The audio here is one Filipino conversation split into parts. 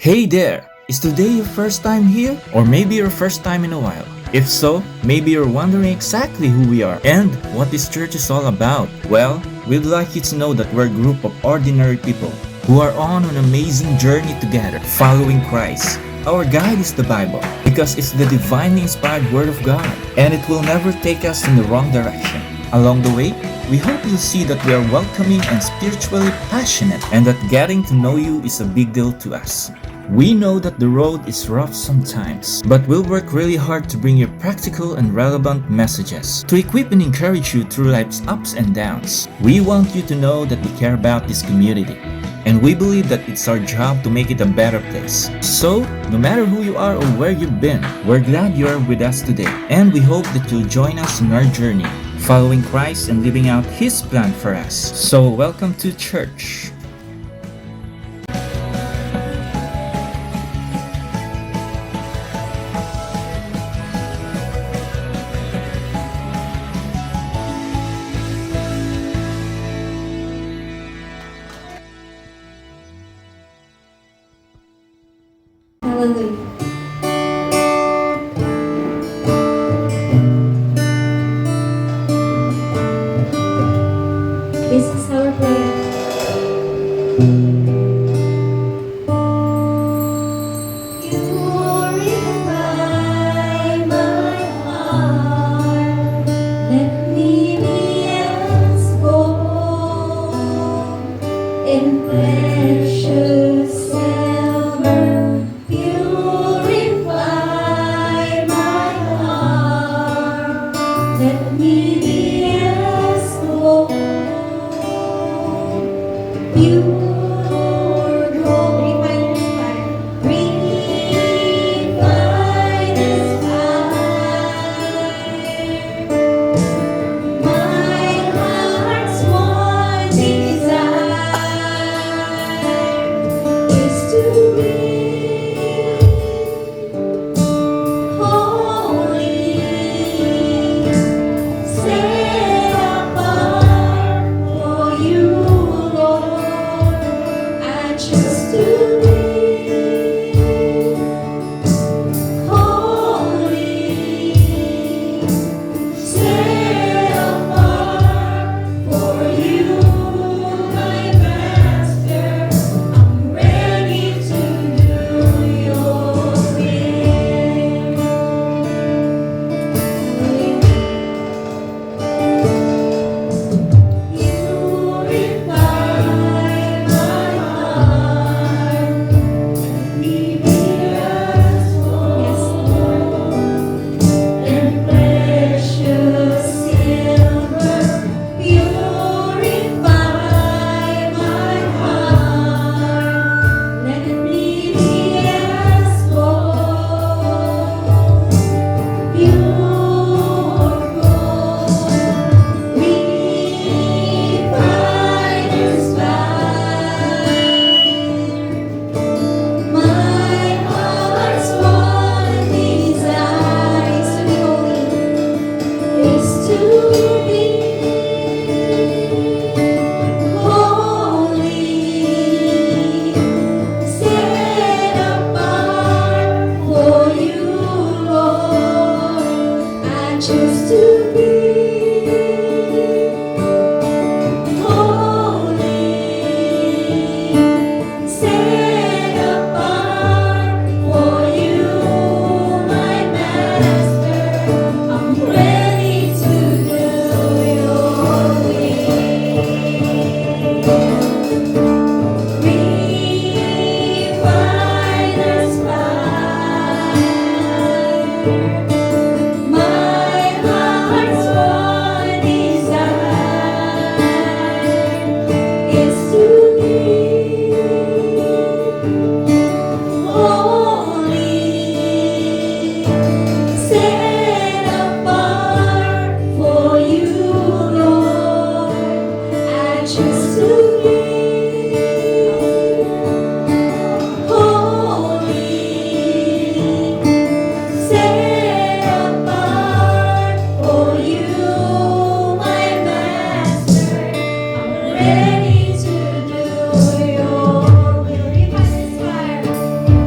Hey there! Is today your first time here? Or maybe your first time in a while? If so, maybe you're wondering exactly who we are and what this church is all about. Well, we'd like you to know that we're a group of ordinary people who are on an amazing journey together, following Christ. Our guide is the Bible because it's the divinely inspired Word of God and it will never take us in the wrong direction. Along the way, we hope you'll see that we are welcoming and spiritually passionate and that getting to know you is a big deal to us. We know that the road is rough sometimes, but we'll work really hard to bring you practical and relevant messages to equip and encourage you through life's ups and downs. We want you to know that we care about this community, and we believe that it's our job to make it a better place. So, no matter who you are or where you've been, we're glad you are with us today, and we hope that you'll join us in our journey, following Christ and living out His plan for us. So, welcome to church. Hallelujah. This is our prayer. Purify my heart. Let me be as gold in precious silver. Purify my heart. Let me be as gold. Pure gold. Refiner's fire. Refiner's fire. My heart's one desire is to be holy, set apart for you, Lord. I choose to be holy, set apart for you, my Master. I'm ready to do your will. Purify my heart. Let me be as gold in precious silver. Purify my heart. Let me be as gold, pure gold. Refiner's fire. My heart's one desire is to be holy, is to be holy, set apart for you, Lord. I choose to be holy, set apart for you, my Master. I'm ready to do your will. Refiner's fire. My heart's one desire is to be holy, set apart for you, Lord. I choose to be holy, set apart for you, my Master. I'm ready to do your will. Refiner's fire.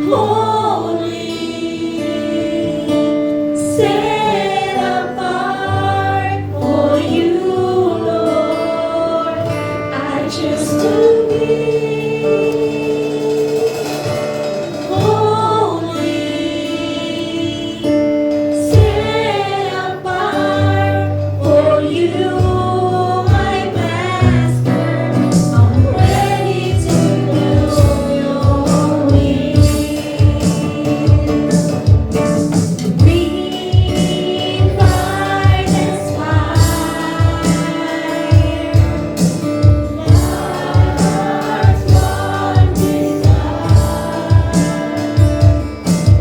holy, set apart for you, Lord. I choose to be holy, set apart for you, my Master. I'm ready to do your will. Be fire as fire. Heart's one desire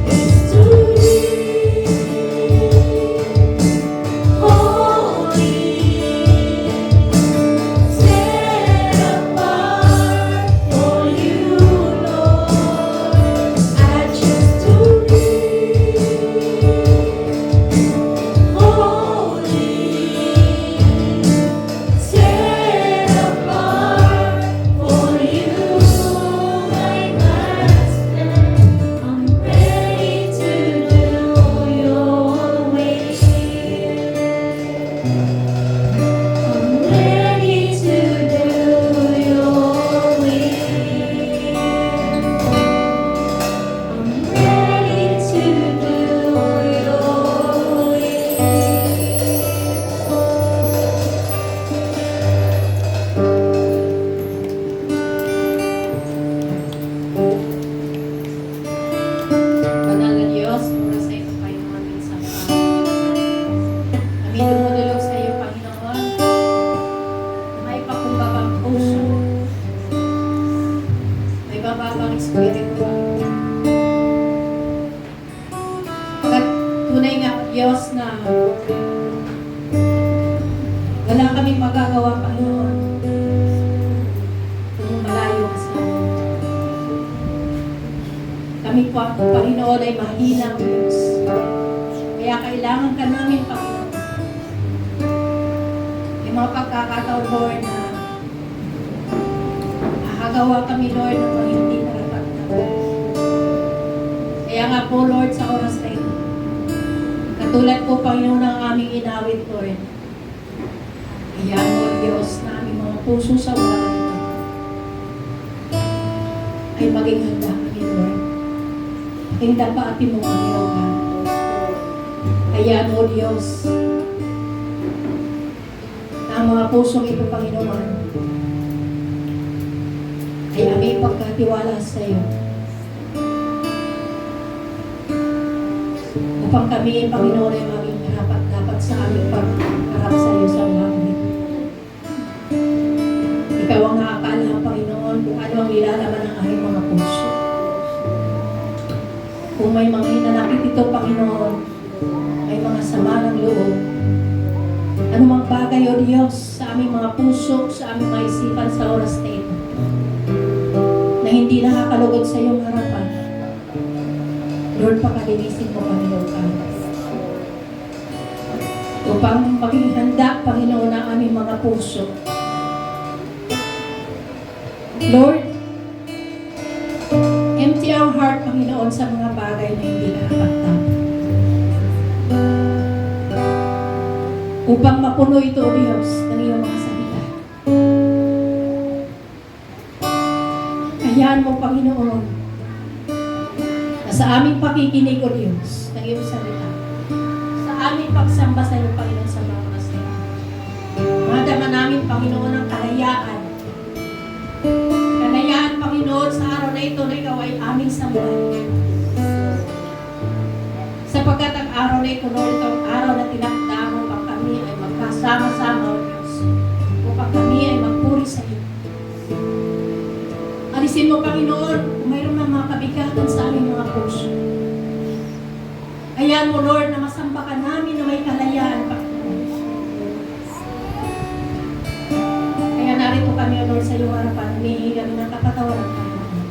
is to be holy, set apart for you, Lord. I choose to be holy, set apart for you, my Master. I'm ready to do your will. I'm ready to do your will. I'm ready to do your Banal na Diyos, oras sa ito kayo aming samba. Kami dumudulog sa iyo, Panginoon, na may pakumbabang puso, may bababang espiritu. Pagkat tunay nga, Diyos, na wala kaming magagawa, Panginoon, kung malayo ka sa amin. Kami po, Panginoon, ay mahina, Diyos. Kaya kailangan ka namin, Panginoon. May mga pagkakataon, Lord, na nakagawa kami, Lord, ng mga hindi narapat-dapat. Kaya nga po, Lord, sa oras na ito, katulad po, Panginoon, ng aming inawit, Lord. Kaya, Lord, Diyos, na aming mga puso sa oras ito ay maging handa kami, Lord. Ang dapatin mo kami, O God. Kaya, O Diyos, na ang mga pusong ito, Panginoon, ay aming pagkatiwala sa iyo. Upang kami, Panginoon, ay maging dapat sa aming pagharap sa iyo sa langit. Ikaw ang nakakaalam, Panginoon, kung ano ang nilalaman ng aming mga puso. Kung may mga hinanakit ito, Panginoon, may mga sama ng loob. Anumang bagay, O Diyos, sa aming mga puso, sa aming mga isipan sa oras na ito, na hindi nakakalugod sa iyong harapan, Lord, pakalinisin mo kami, Lord, upang maging handa, Panginoon, ang aming mga puso. Lord, empty our heart, Panginoon, sa mga bagay na hindi nakakatap. Upang mapuno ito, O Diyos, ng iyong mga salita. Hayaan mo, Panginoon, na sa aming pakikinig, O Diyos, ng iyong salita, sa aming pagsamba sa iyo, Panginoon, sa mga oras na ito, madama namin, Panginoon, ang kalayaan. Kalayaan, Panginoon, sa araw na ito na ikaw ay aming sambahan. Sapagkat ang araw na ito, Lord, ito ang araw na tinakda mo upang kami ay magkasama-sama, O Diyos, upang kami ay magpuri sa iyo. Alisin mo, Panginoon, kung mayroon ng mga kabigatan sa aming mga puso. Hayaan mo, Lord, na masamba ka namin na may kalayaan, Panginoon. Kaya narito kami, O Lord, sa iyong harapan, humihingi kami ng kapatawaran, Panginoon.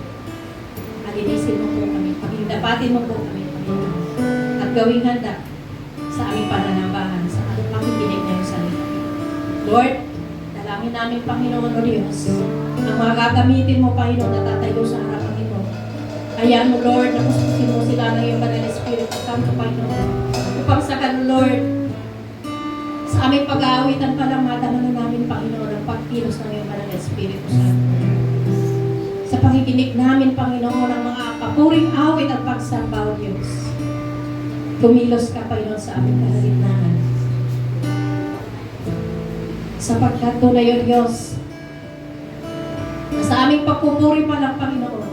Alinisin mo po kami, dapatin mo po kami, Panginoon. At gawing handa sa aming pananambahan, sa aming pakikinig na iyong salita. Lord, dalangin namin, Panginoon, O Diyos, ang mga gagamitin mo, Panginoon, na tatayo sa harapan ito, Hayaan mo, Lord, na pustusin mo sila ng iyong banal na Espiritu Santo, Panginoon. Upang sa kanila, Lord, sa aming pag-aawitan pa lang madama na namin, Panginoon, ang pagkilos ng iyong banal na Espiritu Santo. Sa pakikinig namin, Panginoon, ang mga papuring awit at pagsamba, O Diyos. Kumilos ka, Panginoon, sa aming kalagitnaan. Sapagkat tunay, O Diyos, na sa aming pagpupuri pa lang, Panginoon,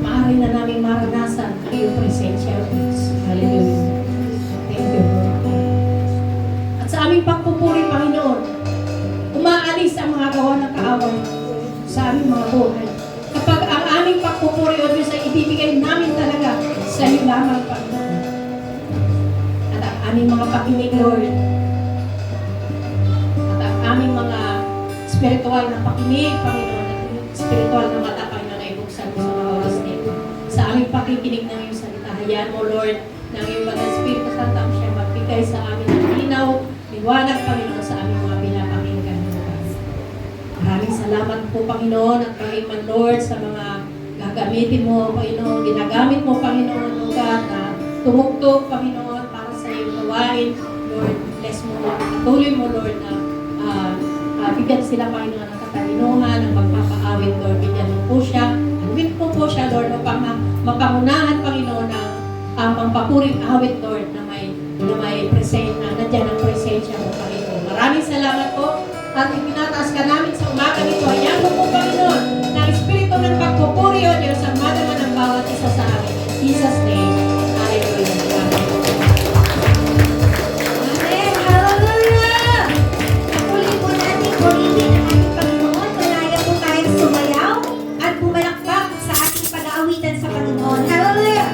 maaari na namin maranasan ang iyong presensya, O Diyos. Hallelujah. Thank you, Lord. At sa aming pagpupuri, Panginoon, umaalis ang mga gawa ng kaaway sa aming mga buhay. Kapag ang aming pagpupuri, O Diyos, ay ibibigay namin talaga sa iyo lamang, Panginoon. At ang aming mga pakinig, Lord, at ang aming mga spiritual na pakinig, Panginoon, at spiritual na mata, Panginoon, ay buksan mo sa mga oras nito. Sa aming pakikinig ng iyong salita, hayaan mo, Lord, ng iyong banal Espiritu Santo ang siya magbigay sa amin ng linaw, liwanag, Panginoon, sa aming mga pinapakinggan. Maraming salamat po, Panginoon, at maging man, Lord, sa mga gagamitin mo, Panginoon, ginagamit mo, Panginoon, ang lugar na tumugtog, Panginoon, para sa iyong gawain. Lord, bless mo, patuloy mo, Lord, na bigyan sila, Panginoon, ng katalinuhan, ng magpapaawit, Lord, bigyan mo po siya. Anwin po siya, Lord, upang mapangunahan, Panginoon, ang pangpapuring awit, Lord, na may present, na nandiyan ang presensya mo, Panginoon. Maraming salamat po at ipinataas ka namin sa umaga nito. Hayaan mo po, Panginoon, na espiritu ng pagpupuri, O Diyos, ang madama ng bawat isa sa amin. In Jesus' name, hallelujah. Amen! Hallelujah! Patuloy po natin purihin ang ating Panginoon. Malaya po tayong sumayaw at bumalakbak sa ating pag-aawitan sa Panginoon. Hallelujah!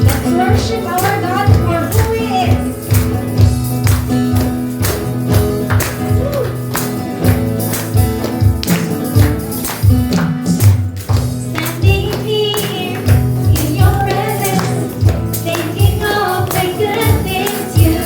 Let's worship our God for who He is. Standing here in your presence, thinking of the good things you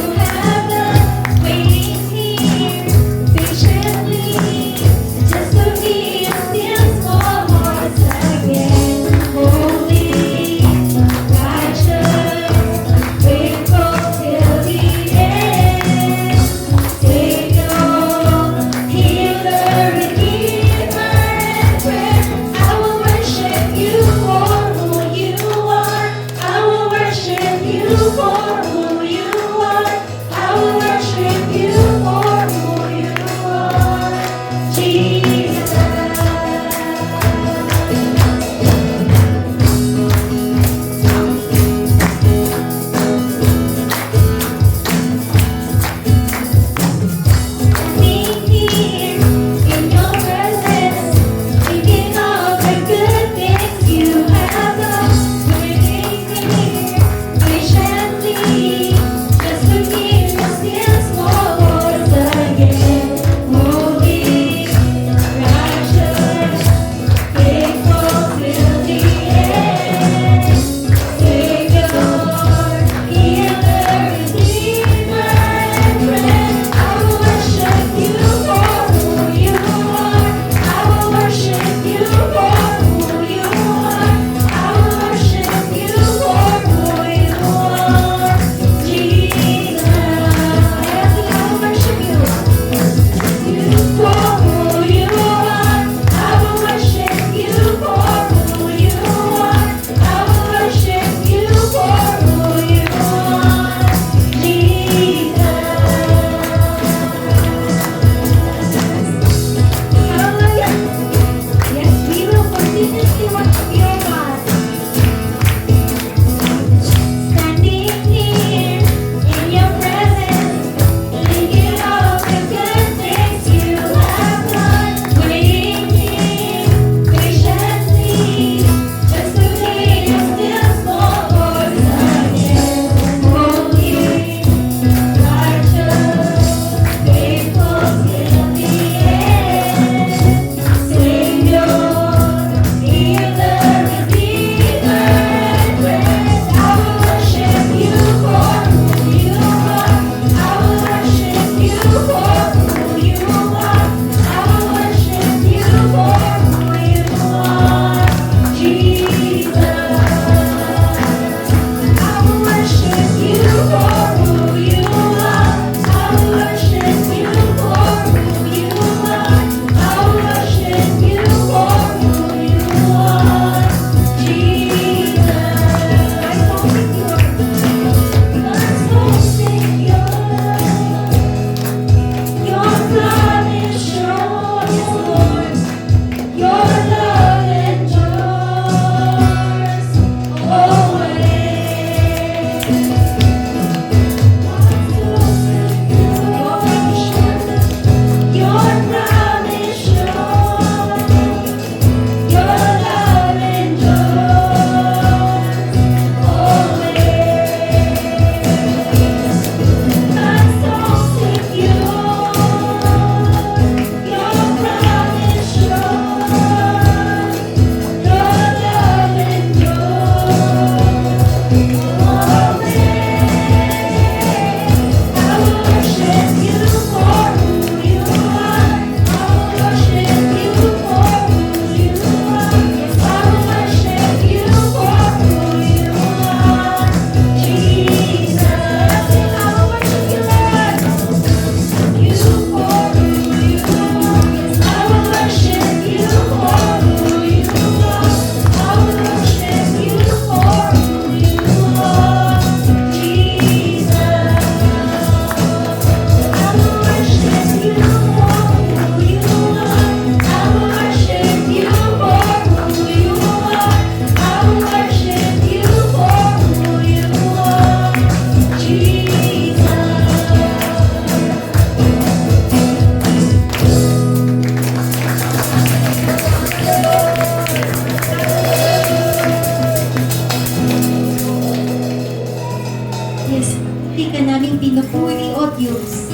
Pinupuri, O Diyos,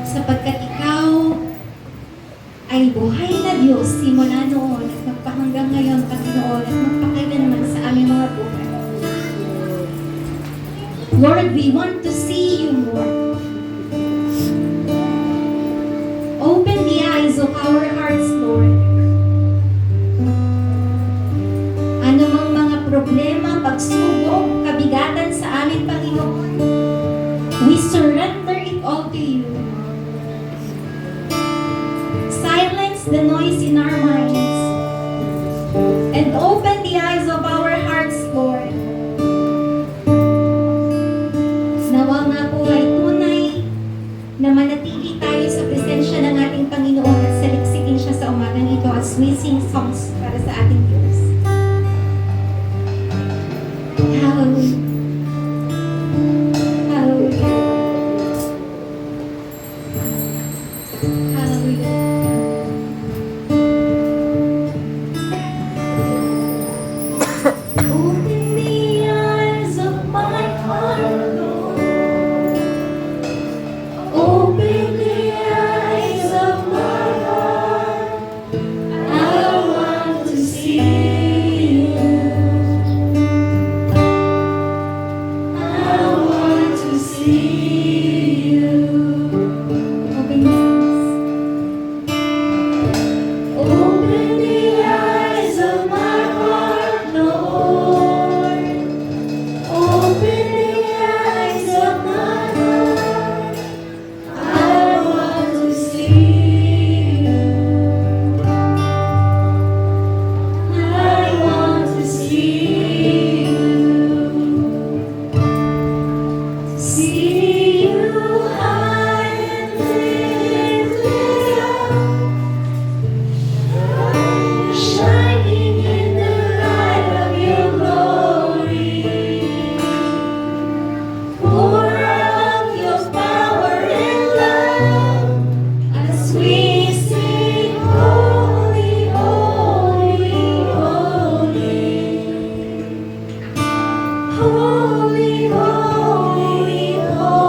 sapagkat Ikaw ay buhay na Diyos simula noon at magpahanggang ngayon, Panginoon, at magpakailanman sa aming mga buhay. Lord, we want to see You more. Open the eyes of our hearts, Lord. Ano mang mga problema, pagsubok, kabigatan sa amin, Panginoon, we surrender it all to You. Silence the noise in our minds and open the eyes of our hearts, Lord. Nawa nga po ay tunay na manatili tayo sa presensya ng ating Panginoon at saliksikin siya sa umagang ito as we sing songs para sa ating Diyos. Hallelujah. Hallelujah. Hallelujah. Open the eyes of my heart, Lord. Open the eyes of my heart. I want to see You. I want to see You. Open the eyes. Open the eyes of my heart, Lord. Open the eyes of my heart. I want to see You. I want to see You. See You high and lifted up, shining in the light of Your glory. Pour out Your power and love as we sing, Holy, Holy, Holy. Holy, holy, holy.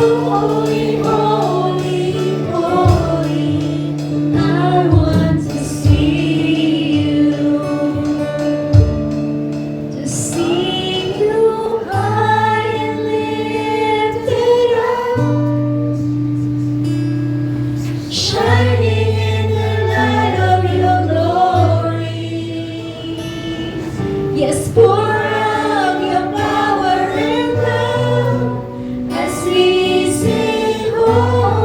Holy, holy, holy, I want to see you, to see you high and lifted up, shining in the light of your glory. Yes, pour out your power and love as we sing, holy.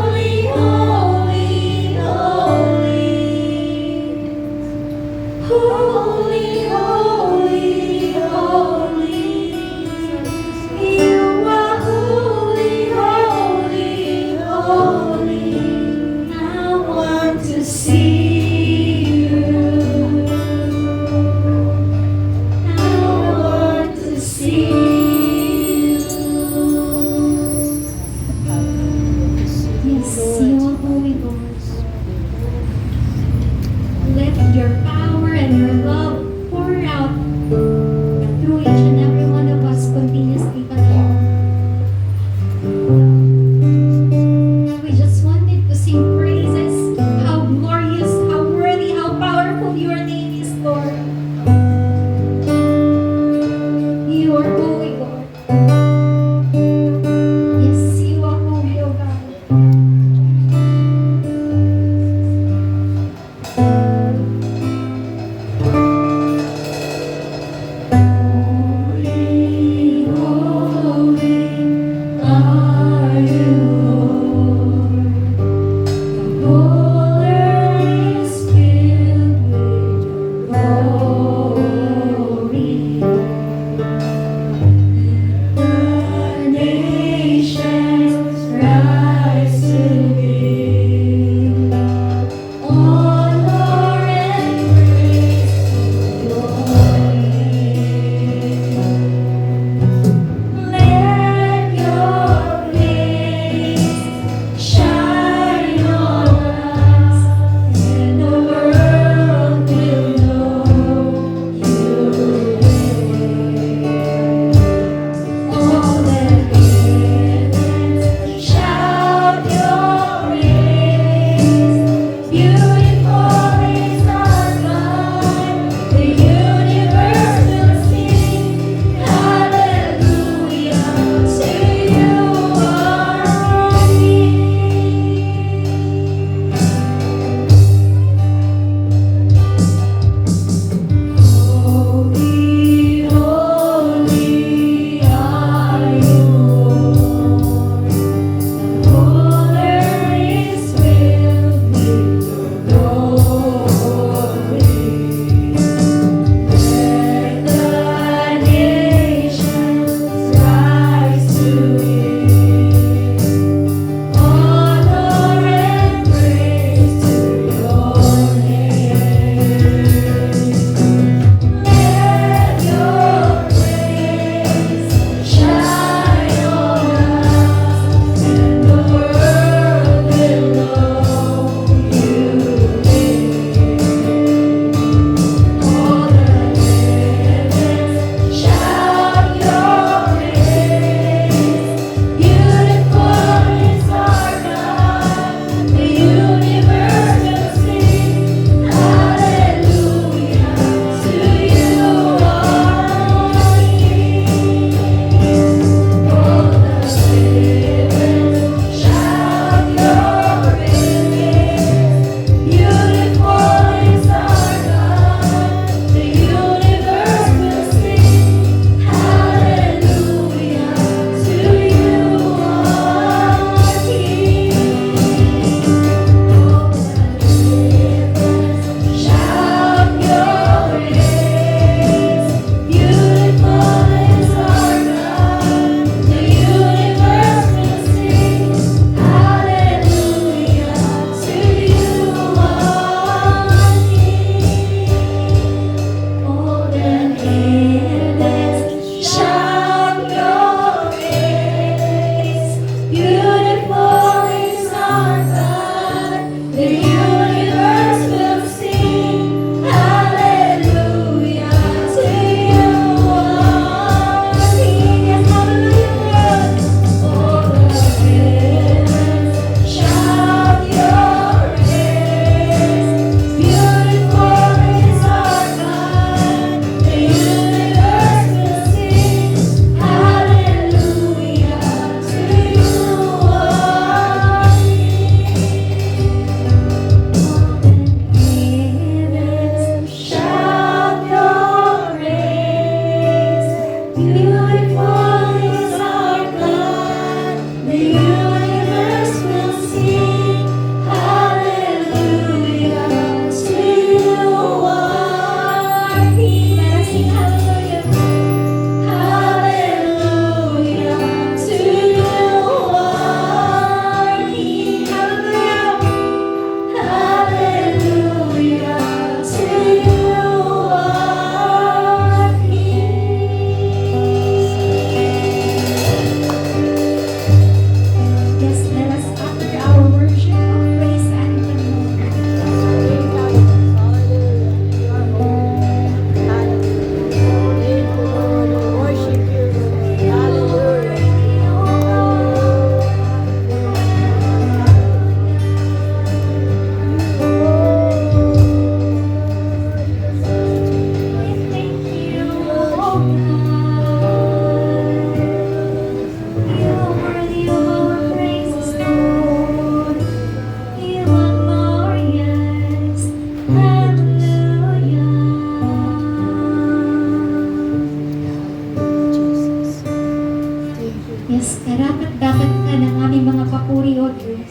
Karapat-dapat ka ng aming mga papuri, O Diyos.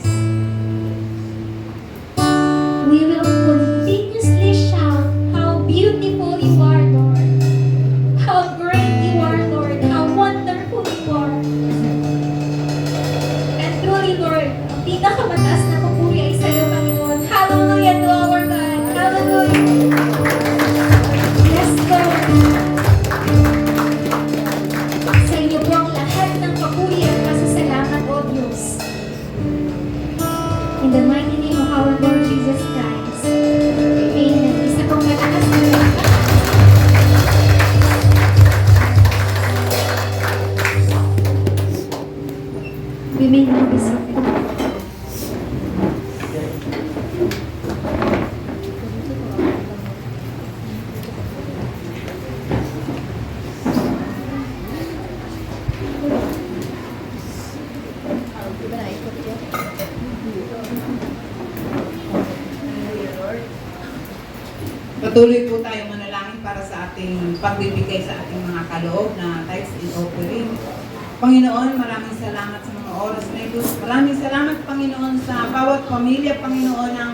We will continuously shout how beautiful you are, Lord. How great you are, Lord. How wonderful you are. And truly, Lord, ang pinakamataas na papuri ay sa iyo, Panginoon. Hallelujah to our God. Hallelujah. Yes, Lord. Sa inyo po ang lahat ng papuri at pasasalamat, O Diyos. In the mighty name of our Lord Jesus Christ. Amen. Isa pong malakas na lakas. We may now be seated. Patuloy po tayo manalangin para sa ating pagbibigay sa ating mga kaloob na tithes and offering. Panginoon, maraming salamat sa mga oras na ito. Maraming salamat, Panginoon, sa bawat pamilya, Panginoon, ng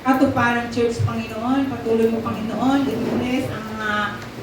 Katuparan Church, Panginoon. Patuloy mo, Panginoon, i-bless ang mga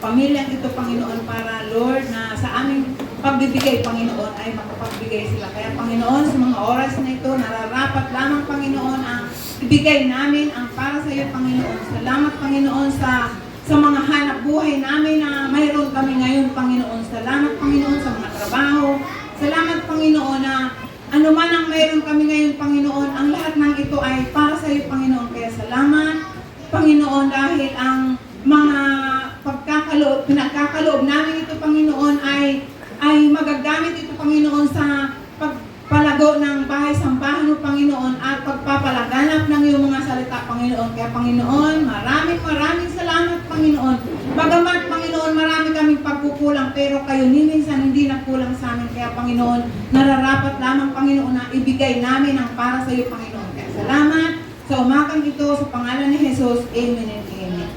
pamilyang ito, Panginoon, para, Lord, na sa aming pagbibigay, Panginoon, ay makapagbigay sila. Kaya, Panginoon, sa mga oras na ito, nararapat lamang, Panginoon, ang ibigay namin ang para sa iyo, Panginoon. Salamat, Panginoon, sa mga hanap buhay namin na mayroon kami ngayon, Panginoon. Salamat, Panginoon, sa mga trabaho. Salamat, Panginoon, na ano man ang mayroon kami ngayon, Panginoon, ang lahat ng ito ay para sa iyo, Panginoon. Kaya salamat, Panginoon, dahil ang mga pinagkakaloob namin ito, Panginoon, ay magagamit ito, Panginoon, sa pagpalago ng bahay-sambahan mo, Panginoon, at pagpapalaganap ng iyong mga salita, Panginoon. Kaya, Panginoon, maraming salamat, Panginoon. Bagamat, Panginoon, marami kaming pagkukulang, pero kayo minsan hindi na kulang sa amin. Kaya, Panginoon, nararapat lamang, Panginoon, na ibigay namin ang para sa iyo, Panginoon. Kaya, salamat sa umagang ito, sa pangalan ni Jesus. Amen and amen.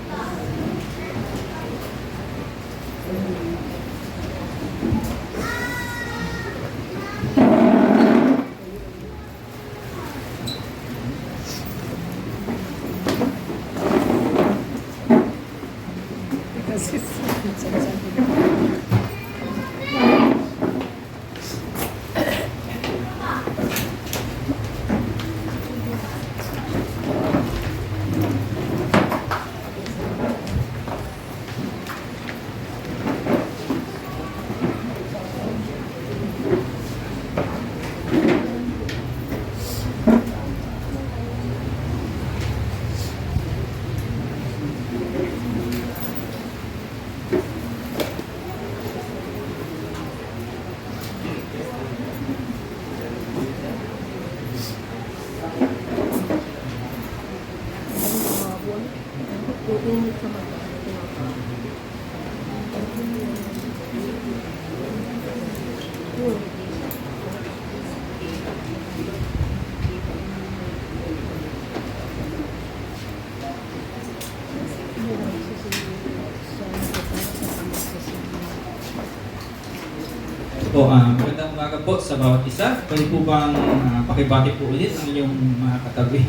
Magandang umaga po sa bawat isa. Pwede po bang pakibati po ulit ang inyong mga katabi?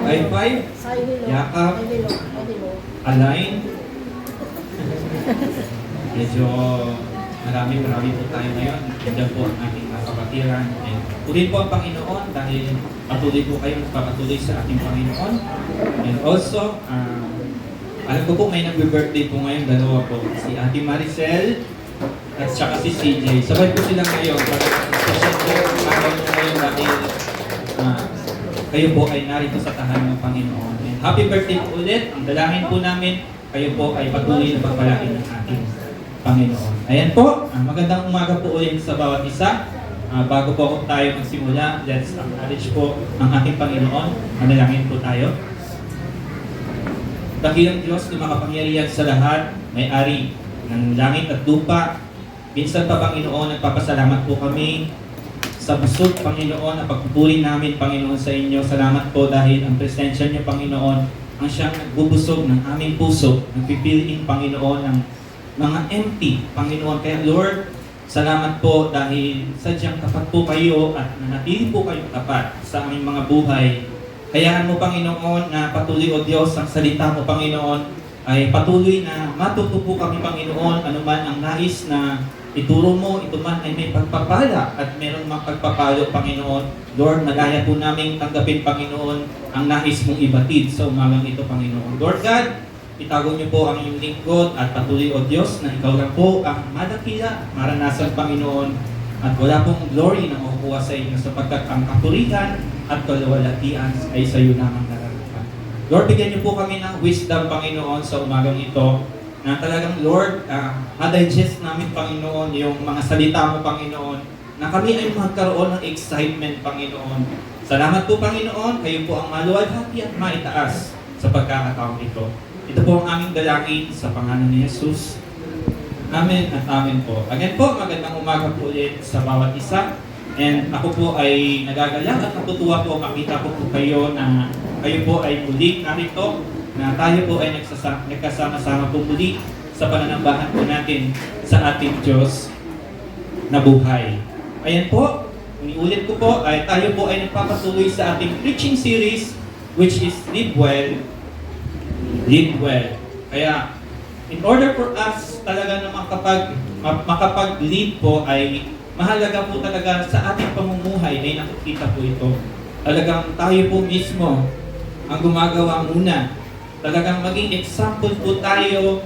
High five, yakap, align. Medyo marami po tayo ngayon. Nandiyan po ang ating mga kapatiran. Purihin po ang Panginoon dahil patuloy po kayo magpapatuloy sa ating Panginoon. And also, alam ko po may nag-birthday po ngayon, dalawa po. Si Ate Maricel at saka si CJ. Sabay po sila ngayon. Special po araw nyo ngayon dahil kayo po ay narito sa tahanan ng Panginoon. And happy birthday po ulit. Ang dalangin po namin, kayo po ay patuloy na pagpalain ng ating Panginoon. Ayan po, magandang umaga po ulit sa bawat isa. Bago po tayo magsimula, let's acknowledge po ang ating Panginoon. Manalangin po tayo. Dakilang Diyos na makapangyarihan sa lahat, may-ari ng langit at lupa. Minsan pa, Panginoon, nagpapasalamat po kami sa busog, Panginoon, na pagpupuri namin, Panginoon, sa inyo. Salamat po dahil ang presensya niyo, Panginoon, ang siyang nagbubusog ng aming puso, nagpipiliin, Panginoon, ng mga empty, Panginoon. Kaya, Lord, Salamat po dahil sadyang tapat po kayo at nanatili po kayong tapat sa aming mga buhay. Hayaan mo, Panginoon, na patuloy, O Diyos, ang salita mo, Panginoon, ay patuloy na matuto po kami, Panginoon, anuman ang nais na ituro mo, ito man ay may pagpapala at meron mang pagpapalo, Panginoon. Lord, nagaya po namin tanggapin, Panginoon, ang nais mong ibatid sa umagang ito, Panginoon. Lord God, itago niyo po ang iyong lingkod at patuloy, O Diyos, na ikaw lang po ang madakila, maranasan, Panginoon, at wala pong glory na makukuha sa inyo sapagkat ang kapurihan at kalawalatian ay sa iyo naman nararapat. Lord, bigyan niyo po kami ng wisdom, Panginoon, sa umagang ito, na talagang, Lord, ma-digest namin, Panginoon, yung mga salita mo, Panginoon, na kami ay magkaroon ng excitement, Panginoon. Salamat po, Panginoon, kayo po ang maluwalhati at maitaas sa pagkakataong ito. Ito po ang aming dalangin sa pangalan ni Jesus. Amen at amen po. Again po, magandang umaga po ulit sa bawat isa. And ako po ay nagagalak at natutuwa po makita ko po kayo na kayo po ay muli narito, na tayo po ay nagkasama-sama po muli sa pananambahan po natin sa ating Diyos na buhay. Ayan po, ulit ko po, ay tayo po ay nagpapatuloy sa ating preaching series which is Live Well, Live Well. Kaya, in order for us talaga na makapag-lead po ay mahalaga po talaga sa ating pamumuhay ay nakikita po ito. Talagang tayo po mismo ang gumagawa muna. Talagang maging example po tayo,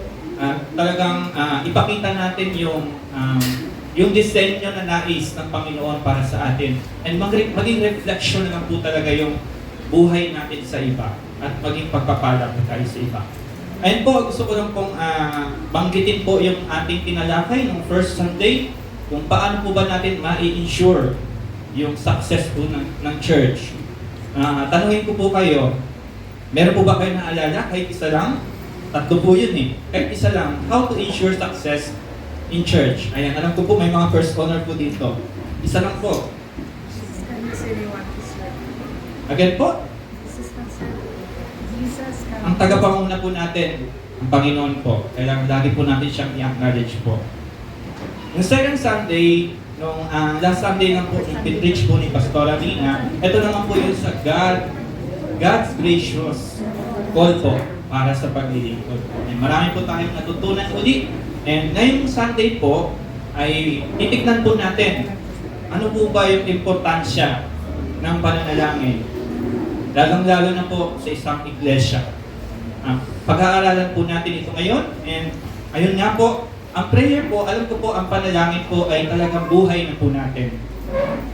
talagang ipakita natin yung disenyo na nais ng Panginoon para sa atin. And maging reflection naman po talaga yung buhay natin sa iba at maging pagpapala po tayo sa iba. Ayun po, gusto ko lang pong banggitin po yung ating tinalakay ng first Sunday, kung paano po ba natin ma-ensure yung success po ng church. Tanungin ko po kayo, meron po ba kayo naalala? Kahit isa lang? Tatlo po yun eh. Kahit isa lang, how to ensure success in church. Ayan, alam ko po may mga first honor po dito. Isa lang po. Again po, ang tagapanguna po natin, ang Panginoon po. Kailangan lagi po natin siyang i-acknowledge po. Yung second Sunday, nung last Sunday lang po, yung pinreach po ni Pastora Nina, ito naman po yung sa God's gracious call po para sa paglilingkod. Marami po tayong natutunan ulit. And ngayong Sunday po, ay titignan po natin ano po ba yung importansya ng pananalangin. Lalong-lalo na po sa isang iglesia. Pag-aaralan po natin ito ngayon. And ayun nga po, ang prayer po, alam ko po, ang panalangin po ay talagang buhay na po natin.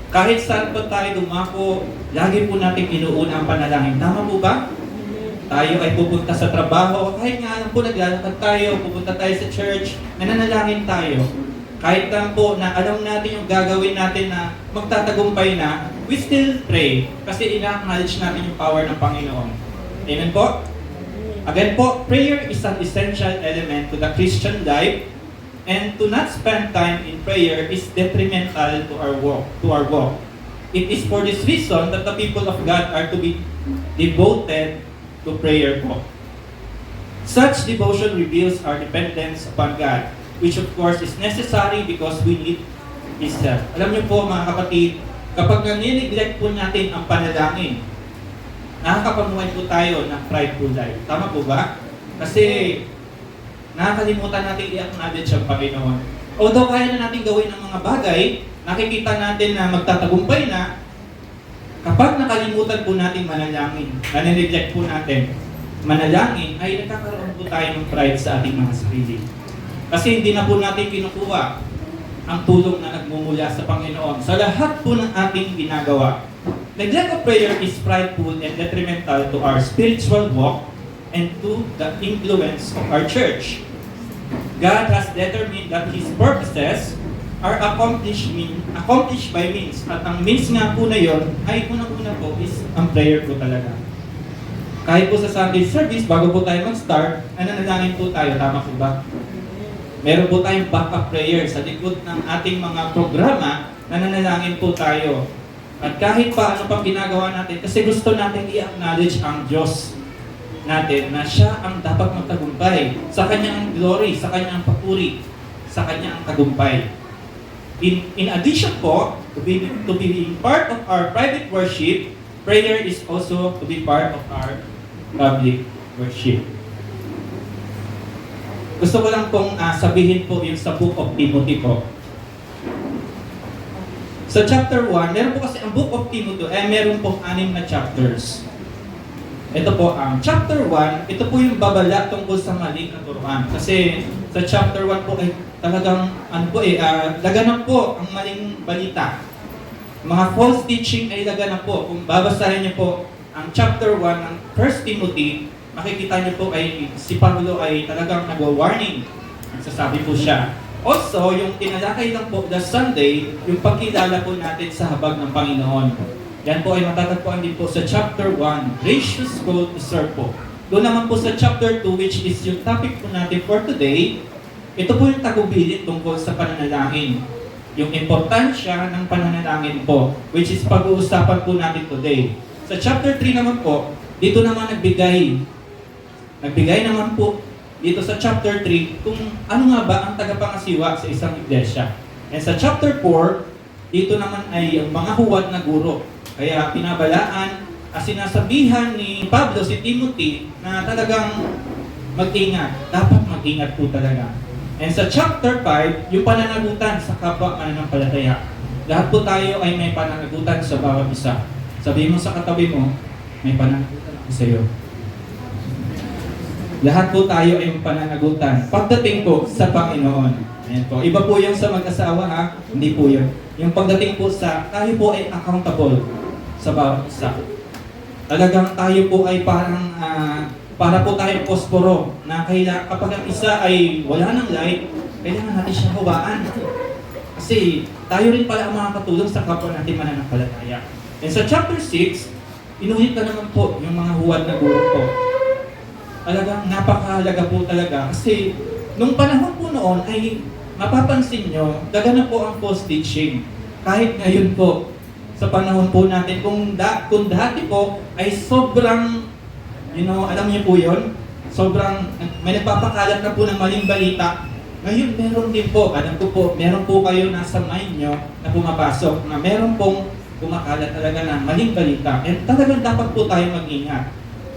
Kahit saan po tayo dumako, lagi po natin inuuna ang panalangin. Tama po ba? Tayo ay pupunta sa trabaho, kahit nga alam po naglalakad tayo, pupunta tayo sa church, nananalangin tayo. Kahit lang po na alam natin yung gagawin natin na magtatagumpay na, we still pray kasi ina-acknowledge natin yung power ng Panginoon. Amen po? Again po, prayer is an essential element to the Christian life, and to not spend time in prayer is detrimental to our walk. It is for this reason that the people of God are to be devoted to prayer po. Such devotion reveals our dependence upon God, which of course is necessary because we need His help. Alam niyo po mga kapatid, kapag nanineglect po natin ang panalangin, nakakapamuhay po tayo ng prideful life. Tama po ba? Kasi nakakalimutan natin i-acknowledge ang Panginoon. Although kaya na natin gawin ang mga bagay, nakikita natin na magtatagumpay na, kapag nakalimutan po natin manalangin, nanineglect po natin manalangin, ay nagkakaroon po tayo ng pride sa ating mga sarili. Kasi hindi na po natin kinukuha ang tulong na nagmumula sa Panginoon sa lahat po ng ating ginagawa. Neglect of prayer is prideful and detrimental to our spiritual walk and to the influence of our church. God has determined that His purposes are accomplished by means. At ang means nga po na yon ay unang-una po is ang prayer po talaga. Kahit po sa Sunday service, bago po tayo mag-start, nananalangin po tayo. Tama po ba? Meron po tayong backup prayer sa likod ng ating mga programa, nananalangin po tayo. At kahit pa ano pang ginagawa natin, kasi gusto natin i-acknowledge ang Diyos natin na siya ang dapat magtagumpay. Sa kanya ang glory, sa kanya ang papuri, sa kanya ang tagumpay. In addition po, to be part of our private worship, prayer is also to be part of our public worship. Gusto ko lang pong sabihin po yung sa Book of Timothy po. Sa chapter 1, meron po kasi ang Book of Timothy, meron po 6 na chapters. Ito po ang chapter 1, ito po yung babala tungkol sa maling katuruan. Kasi sa chapter 1 po ay talagang laganap po ang maling balita. Mga false teaching ay laganap po. Kung babasahin niyo po ang chapter 1 ng 1 Timothy, makikita niyo po ay si Pablo ay talagang nag-warning. Nagsasabi po siya. Also, yung tinalakay lang po last Sunday, yung pagkilala po natin sa habag ng Panginoon. Yan po ay matatagpuan din po sa chapter 1, Gracious Call to Serve po. Doon naman po sa chapter 2, which is yung topic po natin for today, ito po yung tagubilin tungkol sa pananalangin. Yung importansya ng pananalangin po, which is pag-uusapan po natin today. Sa chapter 3 naman po, dito naman nagbigay naman po dito sa chapter 3 kung ano nga ba ang tagapangasiwa sa isang iglesia. And sa chapter 4, dito naman ay ang mga huwad na guro. Kaya pinabalaan, sinasabihan ni Pablo si Timothy na talagang mag-ingat. Dapat mag-ingat po talaga. And sa chapter 5, yung pananagutan sa kapwa mananampalataya. Lahat po tayo ay may pananagutan sa bawat isa. Sabihin mo sa katabi mo, may pananagutan ako sa iyo. Lahat po tayo ay may pananagutan. Pagdating po sa Panginoon. Ayan po. Iba po yung sa mag-asawa ha, hindi po yun. Yung pagdating po sa, tayo po ay accountable sa bawat isa. Talagang tayo po ay parang, para po tayo posporo na kapag ang isa ay wala ng light, kailangan natin siyang hawaan. Kasi tayo rin pala ang makakatulong sa kapwa natin mananampalataya. And sa chapter 6, inuhit na naman po yung mga huwad na guro po. Talagang napakahalaga po talaga kasi nung panahon po noon ay mapapansin nyo, gagana po ang false teaching. Kahit ngayon po, sa panahon po natin, kung dati po ay sobrang, alam niyo po yun, sobrang, may nagpapakalat na po ng maling balita. Ngayon, meron din po, alam ko po, meron po kayo nasa mind nyo na pumapasok, na meron pong kumakalat talaga ng maling balita. And talagang dapat po tayo mag-ingat.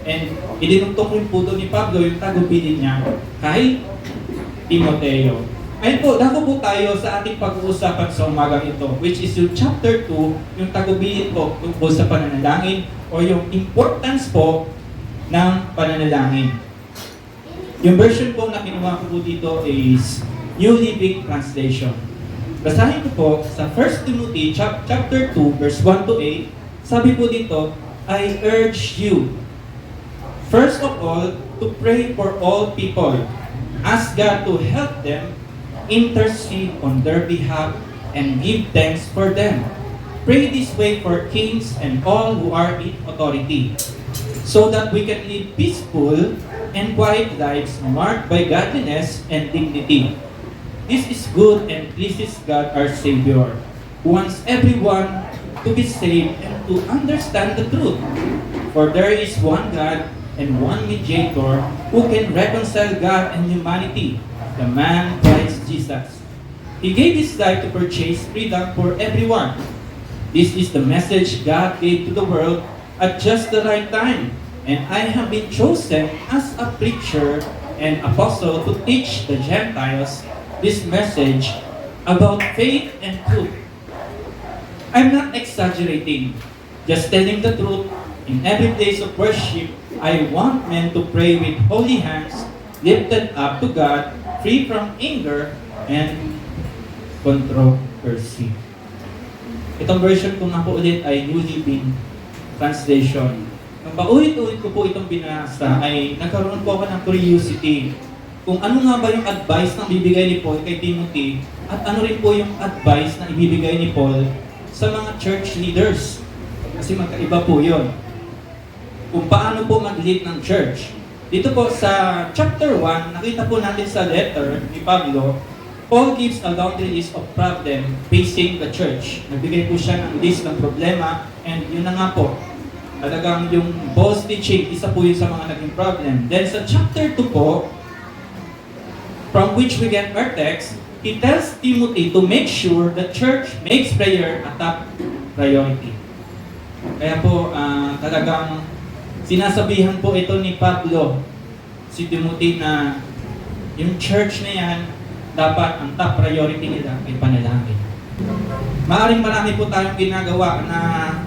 And idinugtong rin po doon ni Pablo yung tagubilin niya kay Timoteo. Ayun po, dako po tayo sa ating pag-uusapan sa umagang ito, which is yung chapter 2, yung tagubilin po tungkol sa pananalangin o yung importance po ng pananalangin. Yung version po na kinuha ko po dito is New Living Translation. Basahin ko po sa 1 Timothy chapter 2, verse 1 to 8, sabi po dito, I urge you, first of all, to pray for all people. Ask God to help them, intercede on their behalf, and give thanks for them. Pray this way for kings and all who are in authority, so that we can live peaceful and quiet lives marked by godliness and dignity. This is good and pleases God our Savior, who wants everyone to be saved and to understand the truth. For there is one God and one mediator who can reconcile God and humanity, the man Christ Jesus. He gave his life to purchase freedom for everyone. This is the message God gave to the world at just the right time, and I have been chosen as a preacher and apostle to teach the Gentiles this message about faith and truth. I'm not exaggerating, just telling the truth. In every place of worship, I want men to pray with holy hands lifted up to God, free from anger and controversy. Itong version ko nga po ulit ay New Living Translation. Nung paulit-ulit ko po itong binasa ay nagkaroon po ako ng curiosity kung ano nga ba yung advice na bibigay ni Paul kay Timothy at ano rin po yung advice na ibibigay ni Paul sa mga church leaders. Kasi magkaiba po yun. Kung paano po mag-lead ng church. Dito po sa chapter 1, nakita po natin sa letter ni Pablo, Paul gives a laundry list of problem facing the church. Nagbigay po siya ng list ng problema and yun na nga po. Talagang yung false teaching, isa po yun sa mga naging problem. Then sa chapter 2 po, from which we get our text, he tells Timothy to make sure the church makes prayer a top priority. Kaya po, talagang sinasabihan po ito ni Pablo, si Timothy, na yung church na yan, dapat ang top priority nila ay panalangin. Maaring marami po tayong ginagawa na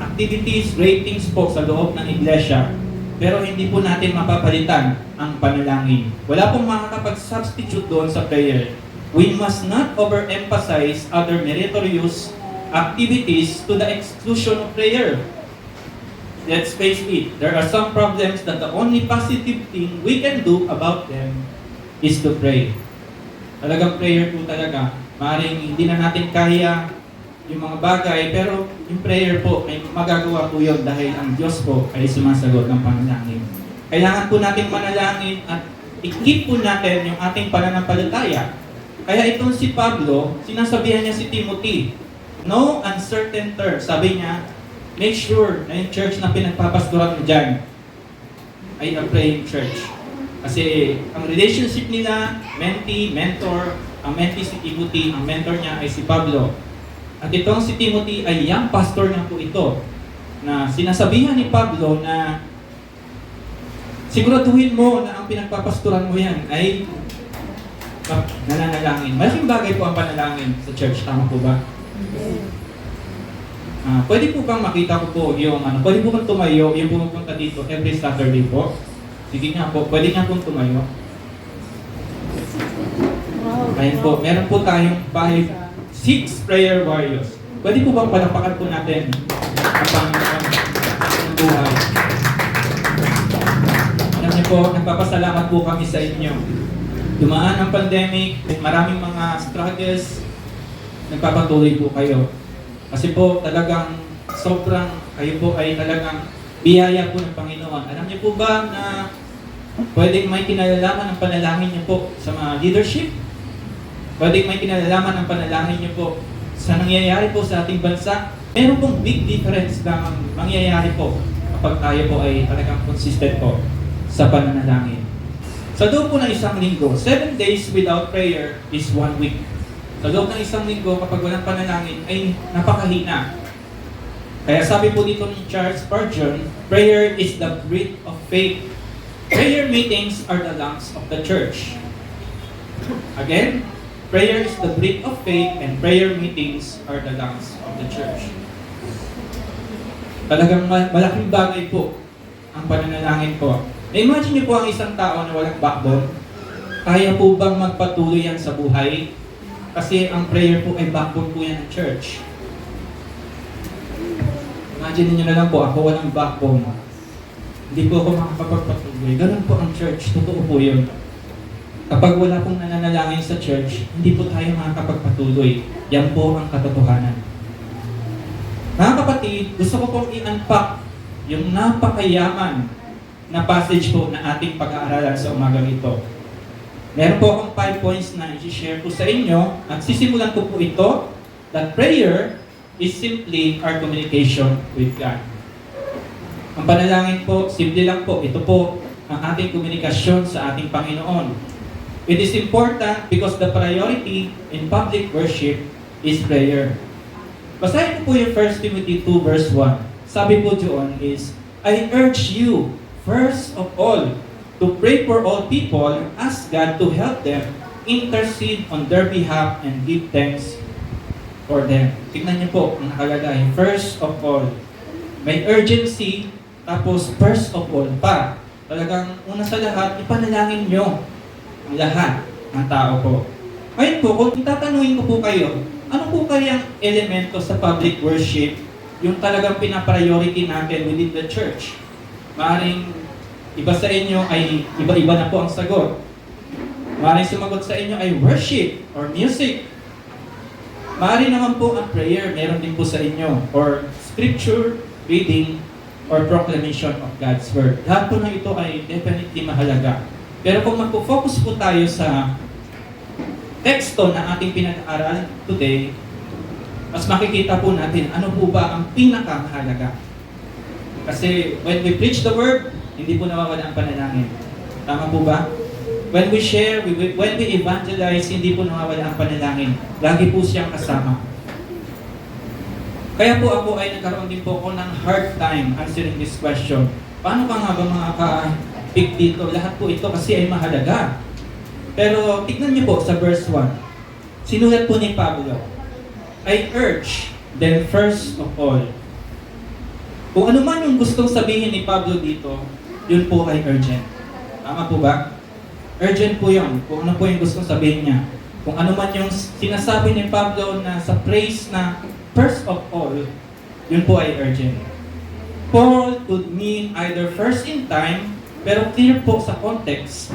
activities, ratings po sa loob ng iglesia, pero hindi po natin mapapalitan ang panalangin. Wala pong makakapag-substitute doon sa prayer. We must not overemphasize other meritorious activities to the exclusion of prayer. Let's face it, there are some problems that the only positive thing we can do about them is to pray. Talagang prayer po talaga. Maaaring hindi na natin kaya yung mga bagay, pero yung prayer po ay magagawa po yun dahil ang Diyos po ay sumasagot ng panalangin. Kailangan po natin manalangin at i-keep po natin yung ating pananampalataya. Kaya itong si Pablo, sinasabihan niya si Timothy, no uncertain terms. Sabi niya, make sure na yung church na pinagpapastoran mo dyan ay a praying church. Kasi ang relationship nila, mentee, mentor, ang mentee si Timothy, ang mentor niya ay si Pablo. At itong si Timothy ay young pastor na po ito, na sinasabihan ni Pablo na siguraduhin mo na ang pinagpapastoran mo yan ay nananalangin. Malaking bagay po ang panalangin sa church, tama po ba? Pwede po bang makita ko po yung pwede po bang tumayo yung pumupunta dito every Saturday po? Sige nga po, pwede nga pong tumayo. Ayan po, meron po tayong 6 prayer warriors. Pwede po bang palapakan po natin ang Panginoon ng buhay? Alam niyo po, nagpapasalamat po kami sa inyo. Dumaan ang pandemic, maraming mga struggles, nagpapatuloy po kayo. Kasi po talagang sobrang, kayo po ay talagang biyaya po ng Panginoon. Alam niyo po ba na pwedeng may kinalalaman ang panalangin niyo po sa mga leadership? Pwedeng may kinalalaman ang panalangin niyo po sa nangyayari po sa ating bansa? Meron pong big difference na mangyayari po kapag tayo po ay talagang consistent po sa pananalangin. Sa loob po ng isang linggo, 7 days without prayer is 1 week. Sa loob ng isang linggo, kapag walang panalangin, ay napakahina. Kaya sabi po dito ni Charles Spurgeon, prayer is the breath of faith. Prayer meetings are the lungs of the church. Again, prayer is the breath of faith and prayer meetings are the lungs of the church. Talagang malaking bagay po ang pananalangin po. Imagine niyo po ang isang tao na walang backbone. Kaya po bang magpatuloy yan sa buhay? Kasi ang prayer po ay backbone po yan ng church. Imagine niyo na lang po, ako walang backbone. Hindi po ako makakapagpatuloy. Ganun po ang church. Totoo po yun. Kapag wala pong nananalangin sa church, hindi po tayo makakapagpatuloy. Yan po ang katotohanan. Mga kapatid, gusto ko pong i-unpack yung napakayaman na passage po na ating pag-aaralan sa umagang ito. Meron po akong 5 points na i-share po sa inyo at sisimulan ko po ito that prayer is simply our communication with God. Ang panalangin po, simple lang po. Ito po ang ating komunikasyon sa ating Panginoon. It is important because the priority in public worship is prayer. Basahin ko po yung 1 Timothy 2 verse 1. Sabi po doon is, I urge you, first of all, to pray for all people, ask God to help them, intercede on their behalf, and give thanks for them. Tingnan niyo po ang nakalagay. First of all. May urgency, tapos first of all pa. Talagang una sa lahat, ipanalangin niyo ang lahat ng tao po. Ngayon po, kung itatanungin ko po kayo, ano po kayang elemento sa public worship yung talagang pinapriority natin within the church? Maaaring iba sa inyo ay iba-iba na po ang sagot. Maaaring sumagot sa inyo ay worship or music. Maaari naman po ang prayer, meron din po sa inyo. Or scripture reading or proclamation of God's Word. Lahat po ng ito ay definitely mahalaga. Pero kung magpo-focus po tayo sa teksto na ating pinag-aaral today, mas makikita po natin ano po ba ang pinakamahalaga. Kasi when we preach the Word, hindi po nawawala ang panalangin. Tama po ba? When we share, when we evangelize, hindi po nawawala ang panalangin. Lagi po siyang kasama. Kaya po ako ay nagkaroon din po ako ng hard time answering this question. Paano ka nga ba makaka-pick dito? Lahat po ito kasi ay mahalaga. Pero tignan niyo po sa verse 1. Sinulat po ni Pablo, I urge, then first of all. Kung ano man yung gustong sabihin ni Pablo dito, yun po ay urgent. Tama po ba? Urgent po yun. Kung ano po yung gustong sabihin niya. Kung ano man yung sinasabi ni Pablo na sa phrase na first of all, yun po ay urgent. Paul could mean either first in time, pero clear po sa context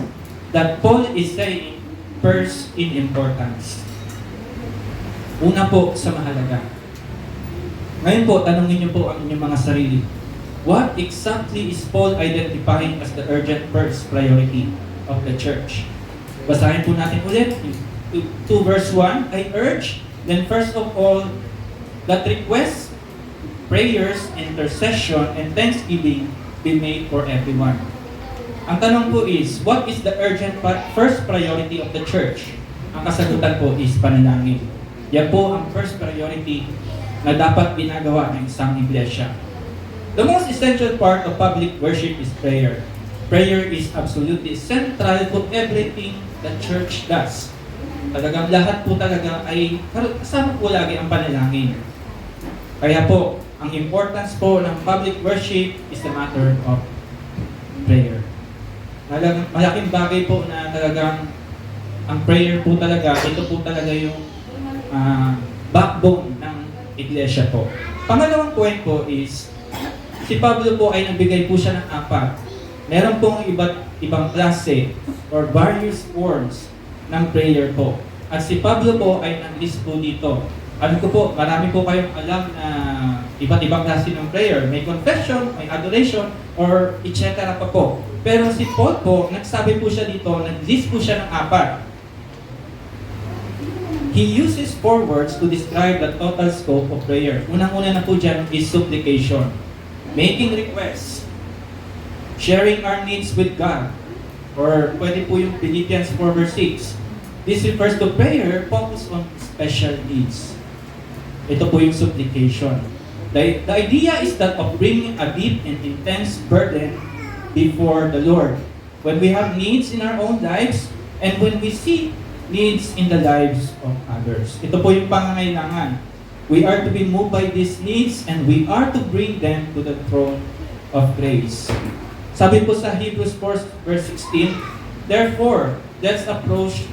that Paul is saying first in importance. Una po sa mahalaga. Ngayon po, tanongin niyo po ang inyong mga sarili. What exactly is Paul identifying as the urgent first priority of the church? Basahin po natin ulit. 2 verse 1, I urge, then first of all, that requests, prayers, intercession, and thanksgiving be made for everyone. Ang tanong po is, what is the urgent first priority of the church? Ang kasagutan po is panalangin. Yan po ang first priority na dapat ginagawa ng isang iglesia. The most essential part of public worship is prayer. Prayer is absolutely central to everything the church does. Talagang lahat po talaga ay kasama po lagi ang panalangin. Kaya po, ang importance po ng public worship is the matter of prayer. Malaking bagay po na talagang ang prayer po talaga, ito po talaga yung backbone ng iglesia po. Pangalawang point po is, si Pablo po ay nagbigay po siya ng 4. Meron pong ibang klase or various forms ng prayer po. At si Pablo po ay nag-list po dito. Ano ko po, marami po kayong alam na iba't ibang klase ng prayer. May confession, may adoration, or etc. pa po. Pero si Paul po, nagsabi po siya dito, nag-list po siya ng 4. He uses 4 words to describe the total scope of prayer. Unang-una na po dyan is supplication. Making requests. Sharing our needs with God. Or pwede po yung Philippians 4 verse 6. This refers to prayer focused on special needs. Ito po yung supplication. The idea is that of bringing a deep and intense burden before the Lord. When we have needs in our own lives, and when we see needs in the lives of others. Ito po yung pangangailangan. We are to be moved by these needs and we are to bring them to the throne of grace. Sabi po sa Hebrews 4 verse 16, therefore, let's approach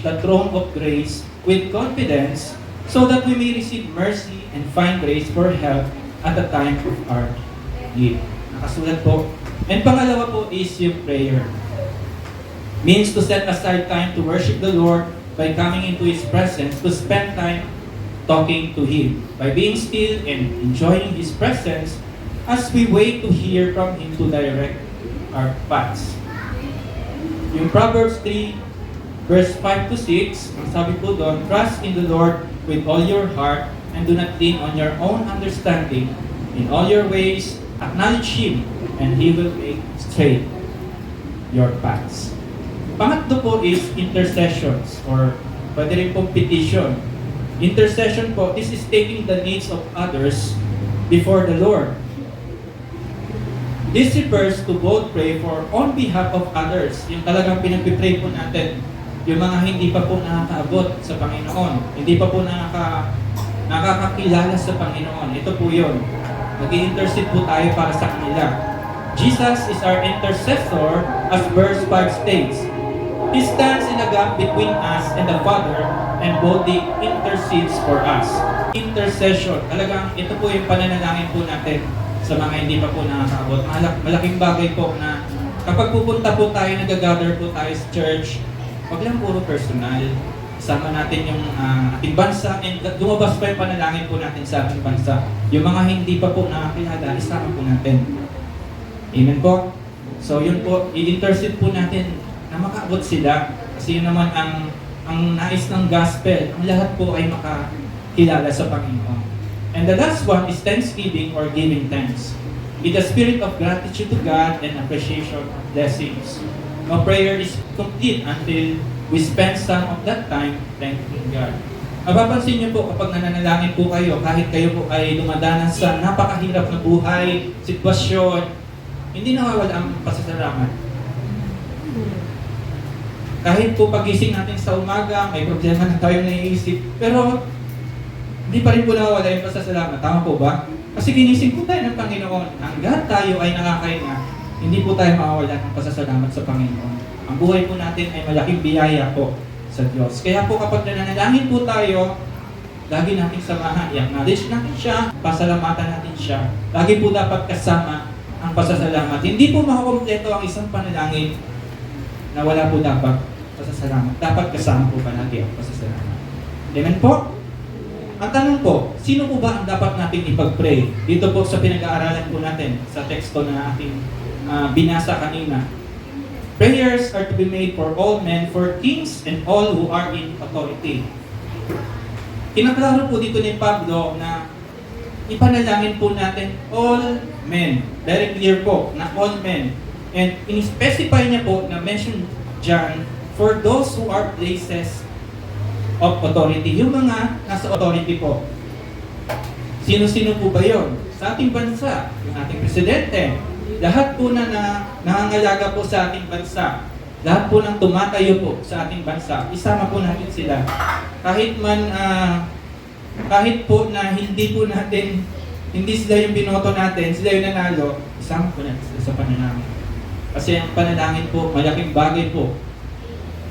the throne of grace with confidence so that we may receive mercy and find grace for help at the time of our need. Nakasulat po. And pangalawa po is yung prayer. Means to set aside time to worship the Lord by coming into His presence, to spend time talking to Him, by being still and enjoying His presence as we wait to hear from Him to direct our paths. Yung Proverbs 3, verse 5 to 6, ang sabi po doon, trust in the Lord with all your heart and do not lean on your own understanding. In all your ways, acknowledge Him and He will make straight your paths. Pangatlo po is intercessions or pwede rin pong petition. Intercession po, this is taking the needs of others before the Lord. This refers to both pray for on behalf of others, yung talagang pinagpipray po natin, yung mga hindi pa po nakakaabot sa Panginoon, hindi pa po nakakakilala sa Panginoon. Ito po yun. Nag-i-intercede po tayo para sa kanila. Jesus is our intercessor as verse 5 states. He stands in a gap between us and the Father and boldly intercedes for us. Intercession. Talagang ito po yung pananalangin po natin sa mga hindi pa po nakakaabot. Malaking bagay po na kapag pupunta po tayo, nag-gather po tayo sa church, wag lang puro personal. Isama natin yung ating bansa and lumabas pa yung panalangin po natin sa ating bansa. Yung mga hindi pa po nakakilala, isama po natin. Amen po? So yun po, i-intercede po natin na makaabot sila kasi yun naman ang nais ng gospel, ang lahat po ay makakilala sa Panginoon. And the last one is thanksgiving or giving thanks. With a spirit of gratitude to God and appreciation of blessings. No prayer is complete until we spend some of that time thanking God. Mapapansin niyo po kapag nananalangin po kayo, kahit kayo po ay dumadanas sa napakahirap na buhay, sitwasyon, hindi nawawala ang pasasalamat. Kahit po pagising natin sa umaga, may problema na tayo naiisip, pero hindi pa rin po nawawala yung pasasalamat. Tama po ba? Kasi ginising po tayo ng Panginoon. Hanggat tayo ay nakakahinga, hindi po tayo mawawala ng pasasalamat sa Panginoon. Ang buhay po natin ay malaking biyaya po sa Diyos. Kaya po kapag nananalangin po tayo, lagi nating samahan, i-acknowledge natin siya, pasalamatan natin siya. Lagi po dapat kasama ang pasasalamat. Hindi po makakompleto ang isang panalangin na wala po dapat pasasalamat. Dapat kasama po palagi ang pasasalamat. Amen po? Ang tanong po, sino po ba ang dapat nating ipag-pray? Dito po sa pinag-aaralan po natin, sa teksto na ating binasa kanina. Prayers are to be made for all men, for kings, and all who are in authority. Kinaklaro po dito ni Pablo na ipanalangin po natin all men. Very clear po na all men. And in-specify niya po na mention dyan for those who are places of authority. Yung mga nasa authority po. Sino-sino po ba yun? Sa ating bansa, yung ating presidente, lahat po na nangangalaga po sa ating bansa, lahat po ng tumatayo po sa ating bansa, isama po natin sila. Kahit po na hindi sila yung binoto natin, sila yung nanalo, isama po natin sila sa panalangin. Kasi ang panalangin po, malaking bagay po.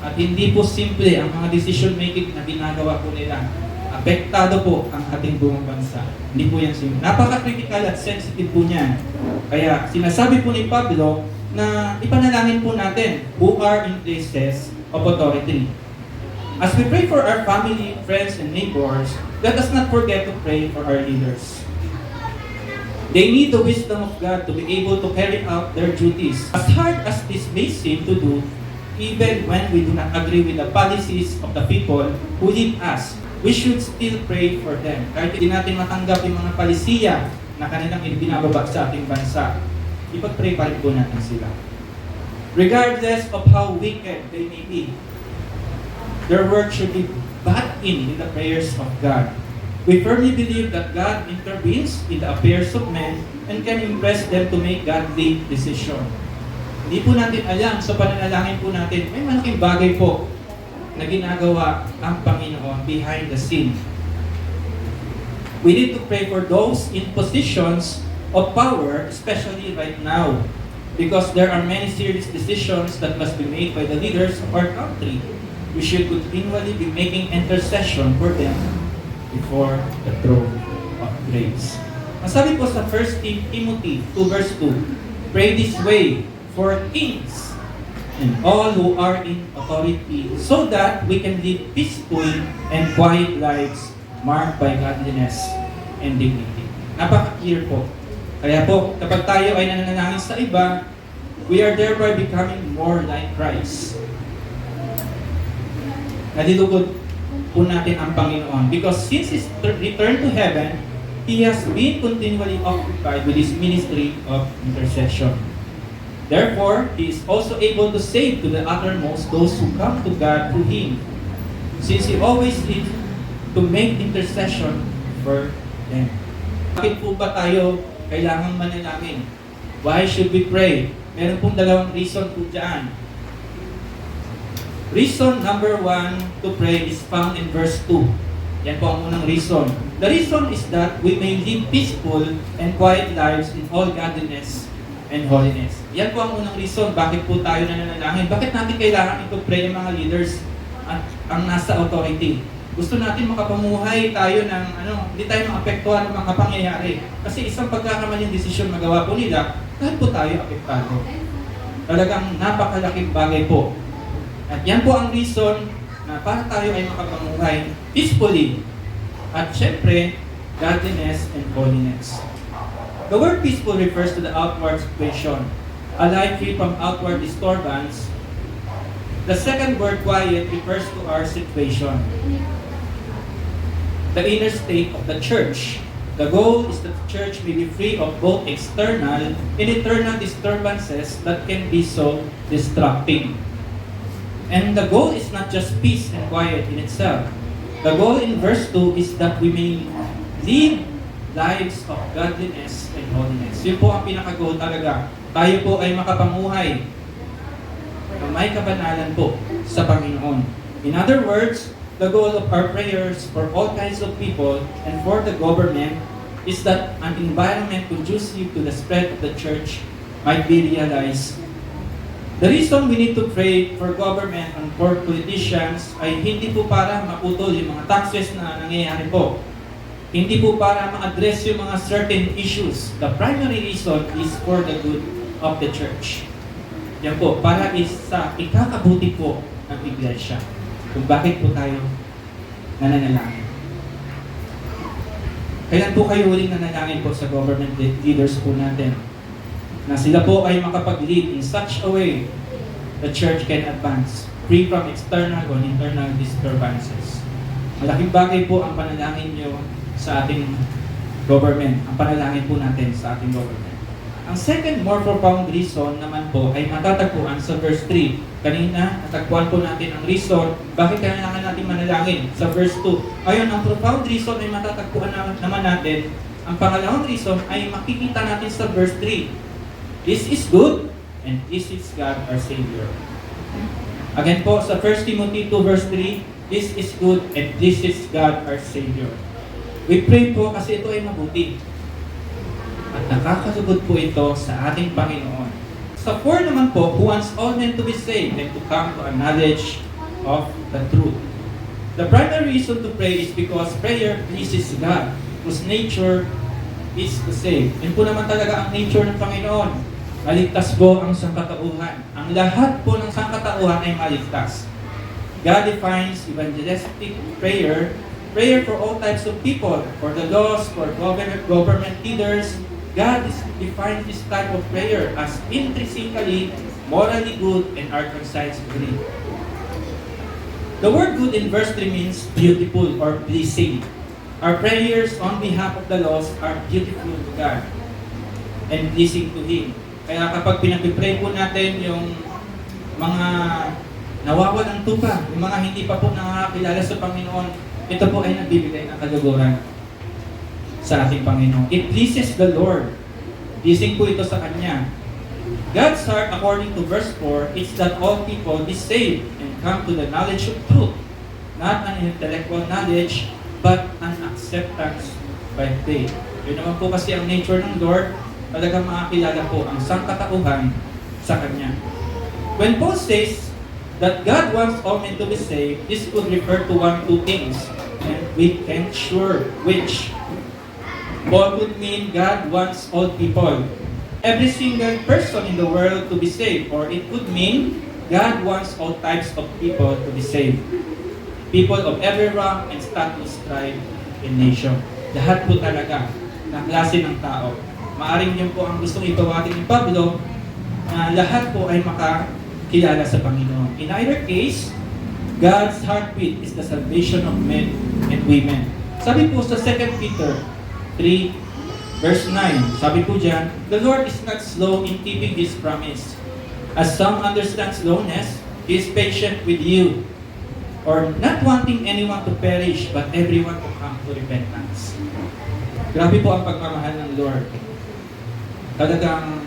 At hindi po simple ang mga decision making na ginagawa po nila. Apektado po ang ating buong bansa. Hindi po yan simple. Napaka-critical at sensitive po niyan. Kaya sinasabi po ni Pablo na ipanalangin po natin who are in places of authority. As we pray for our family, friends, and neighbors, let us not forget to pray for our leaders. They need the wisdom of God to be able to carry out their duties. As hard as this may seem to do, even when we do not agree with the policies of the people who lead us, we should still pray for them. Kahit hindi natin matanggap yung mga palisiya na kanilang ibinababa sa ating bansa, ipag-pray pa rin po natin sila. Regardless of how wicked they may be, their work should be brought in the prayers of God. We firmly believe that God intervenes in the affairs of men and can impress them to make godly decisions. Hindi po natin alam, sa pananalangin po natin, may malaking bagay po na ginagawa ang Panginoon behind the scene. We need to pray for those in positions of power, especially right now, because there are many serious decisions that must be made by the leaders of our country. We should continually be making intercession for them before the throne of grace. Ang sabi po sa 1 Timothy 2 verse 2, pray this way for kings and all who are in authority, so that we can live peaceful and quiet lives marked by godliness and dignity. Napaka-clear po. Kaya po, kapag tayo ay nananalangin sa iba, we are thereby becoming more like Christ. Nadilugod po natin ang Panginoon because since His return to heaven, He has been continually occupied with His ministry of intercession. Therefore, He is also able to save to the uttermost those who come to God through Him, since He always lives to make intercession for them. Bakit po ba tayo kailangang manalangin? Why should we pray? Meron pong dalawang reason po dyan. Reason number 1 to pray is found in verse 2. Yan po ang unang reason. The reason is that we may live peaceful and quiet lives in all godliness and holiness. Yan po ang unang reason bakit po tayo nananalangin. Bakit natin kailangan ito pray ng mga leaders at ang nasa authority? Gusto natin makapamuhay tayo ng hindi tayo maapektuhan ng mga pangyayari. Kasi isang pagkakamaling desisyon magawa po nila, lahat po tayo apektado. Talagang napakalaking bagay po. At yan po ang reason na para tayo ay makapamuhay peacefully. At syempre, godliness and holiness. The word peaceful refers to the outward situation, a life free from outward disturbance. The second word, quiet, refers to our situation, the inner state of the church. The goal is that the church may be free of both external and internal disturbances that can be so distracting. And the goal is not just peace and quiet in itself. The goal in verse 2 is that we may live lives of godliness and holiness. Yun po ang pinaka-goal talaga. Tayo po ay makapamuhay na may kabanalan po sa Panginoon. In other words, the goal of our prayers for all kinds of people and for the government is that an environment conducive to the spread of the church might be realized. The reason we need to pray for government and for politicians ay hindi po para maputol yung mga taxes na nangyayari po. Hindi po para ma-address yung mga certain issues. The primary reason is for the good of the church. Yan po, para sa ikakabuti po ng iglesia. Kung bakit po tayo nananalangin. Kailan po kayo huling nanalangin po sa government leaders po natin? Na sila po ay makapag-lead in such a way the church can advance, free from external or internal disturbances. Malaking bagay po ang panalangin nyo sa ating government, ang panalangin po natin sa ating government. Ang second, more profound reason naman po ay matatagpuan sa verse 3. Kanina, natagpuan po natin ang reason bakit kailangan natin manalangin sa verse 2. Ngayon, ang profound reason ay matatagpuan naman natin. Ang pangalawang reason ay makikita natin sa verse 3. This is good and this is God our Savior. Again po, sa 1 Timothy 2 verse 3, this is good and this is God our Savior. We pray po kasi ito ay mabuti. At nakakasugod po ito sa ating Panginoon. Sa 4 naman po, who wants all men to be saved and to come to a knowledge of the truth. The primary reason to pray is because prayer pleases God, whose nature is to save. Yan po naman talaga ang nature ng Panginoon. Maligtas po ang sangkatauhan. Ang lahat po ng sangkatauhan ay maligtas. God defines evangelistic prayer for all types of people, for the lost, for government leaders. God defines this type of prayer as intrinsically, morally good and our conscience free. The word good in verse 3 means beautiful or pleasing. Our prayers on behalf of the lost are beautiful to God and pleasing to Him. Kaya kapag pinag-pray po natin yung mga nawawalan ng tupa, yung mga hindi pa po nakakilala sa Panginoon, ito po ay nagbibigay ng kaluguran sa ating Panginoon. It pleases the Lord. Pleasing po ito sa Kanya. God's heart, according to verse 4, is that all people be saved and come to the knowledge of truth. Not an intellectual knowledge, but an acceptance by faith. Yun naman po kasi ang nature ng Lord, talagang makakilala po ang sangkatauhan sa Kanya. When Paul says that God wants all men to be saved, this could refer to two things. And we can't sure which. Paul would mean God wants all people, every single person in the world to be saved. Or it could mean God wants all types of people to be saved. People of every rank and status, tribe, and nation. Lahat po talaga ng klase ng tao. Maaring yun po ang gustong ipawatin ni Pablo na lahat po ay makakilala sa Panginoon. In either case, God's heartbeat is the salvation of men and women. Sabi po sa 2 Peter 3 verse 9, sabi po dyan, the Lord is not slow in keeping His promise. As some understand slowness, He is patient with you, or not wanting anyone to perish, but everyone to come to repentance. Grabe po ang pagmamahal ng Lord. Talagang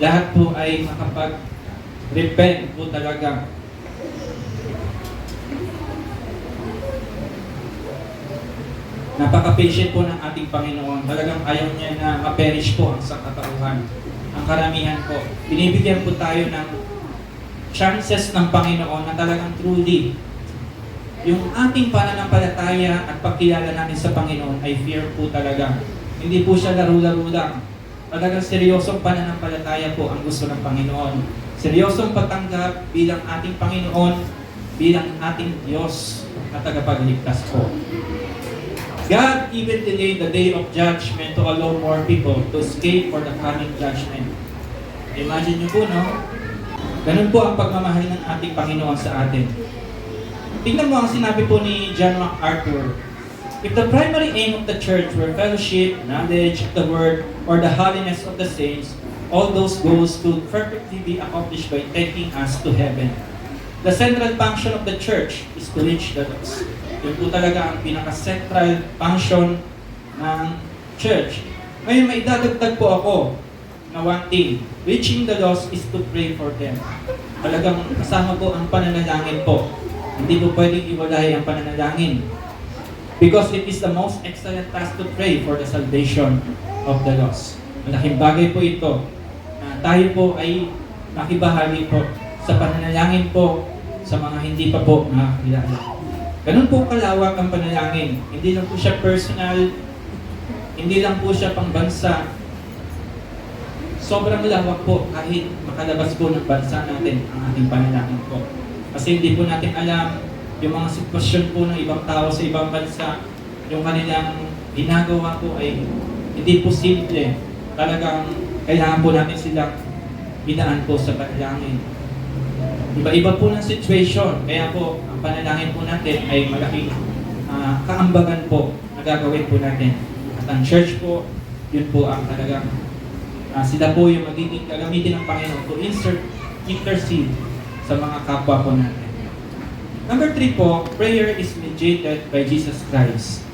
lahat po ay makapag-repent po talaga. Napaka-patient po ng ating Panginoon. Talagang ayaw niya na ma-perish po ang sangkatauhan. Ang karamihan po. Binibigyan po tayo ng chances ng Panginoon na talagang truly yung ating pananampalataya at pagkilala natin sa Panginoon ay fear po talaga. Hindi po siya laro-laro lang. Talagang seryosong pananampalataya po ang gusto ng Panginoon. Seryosong patanggap bilang ating Panginoon, bilang ating Diyos na tagapagligtas po. God even delayed the day of judgment to allow more people to escape for the coming judgment. Imagine nyo po, no? Ganun po ang pagmamahal ng ating Panginoon sa atin. Tingnan mo ang sinabi po ni John MacArthur. If the primary aim of the church were fellowship, knowledge of the word, or the holiness of the saints, all those goals could perfectly be accomplished by taking us to heaven. The central function of the church is to reach the lost. Yun po talaga ang pinaka-central function ng church. Ngayon, may dadagdag po ako na one thing. Reaching the lost is to pray for them. Talagang kasama po ang pananalangin po. Hindi po pwedeng iwalay ang pananalangin. Because it is the most excellent task to pray for the salvation of the lost. Malaking bagay po ito na tayo po ay makibahagi po sa pananalangin po sa mga hindi pa po nakakilala. Ganun po kalawak ang panalangin. Hindi lang po siya personal, hindi lang po siya pangbansa. Sobrang lawak po kahit makalabas po ng bansa natin ang ating panalangin po. Kasi hindi po natin alam yung mga sitwasyon po ng ibang tao sa ibang bansa, yung kanilang ginagawa po ay hindi po simple. Talagang kailangan po natin silang binaan po sa panalangin. Iba-iba po ng situation, kaya po ang panalangin po natin ay malaking kaambagan po na gagawin po natin. At ang church po, yun po ang talagang sila po yung magiging gagamitin ng Panginoon to intercede sa mga kapwa po natin. Number 3 po, prayer is mediated by Jesus Christ.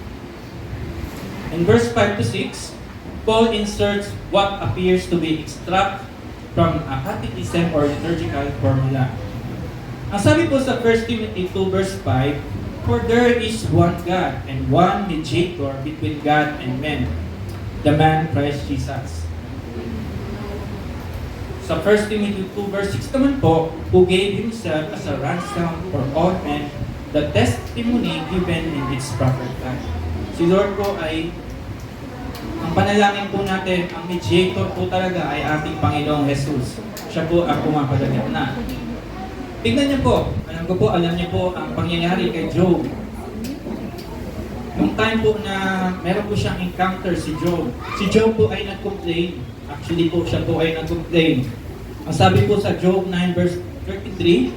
In verse 5 to 6, Paul inserts what appears to be extract from a catechism or liturgical formula. Ang sabi po sa 1 Timothy 2 verse 5, for there is one God and one mediator between God and men, the man Christ Jesus. Sa 1 Timothy 2 verse 6 naman po, who gave himself as a ransom for all men, the testimony given in its proper time. Si Lord po ay, ang panalangin po natin, ang mediator po talaga ay ating Panginoong Jesus. Siya po ang pumapadagitna. Tignan niyo po, alam niyo po ang pangyayari kay Job. Nung time po na meron po siyang encounter si Job po ay nag-complain. Actually po, siya po ay nag-complain. Ang sabi po sa Job 9 verse 33,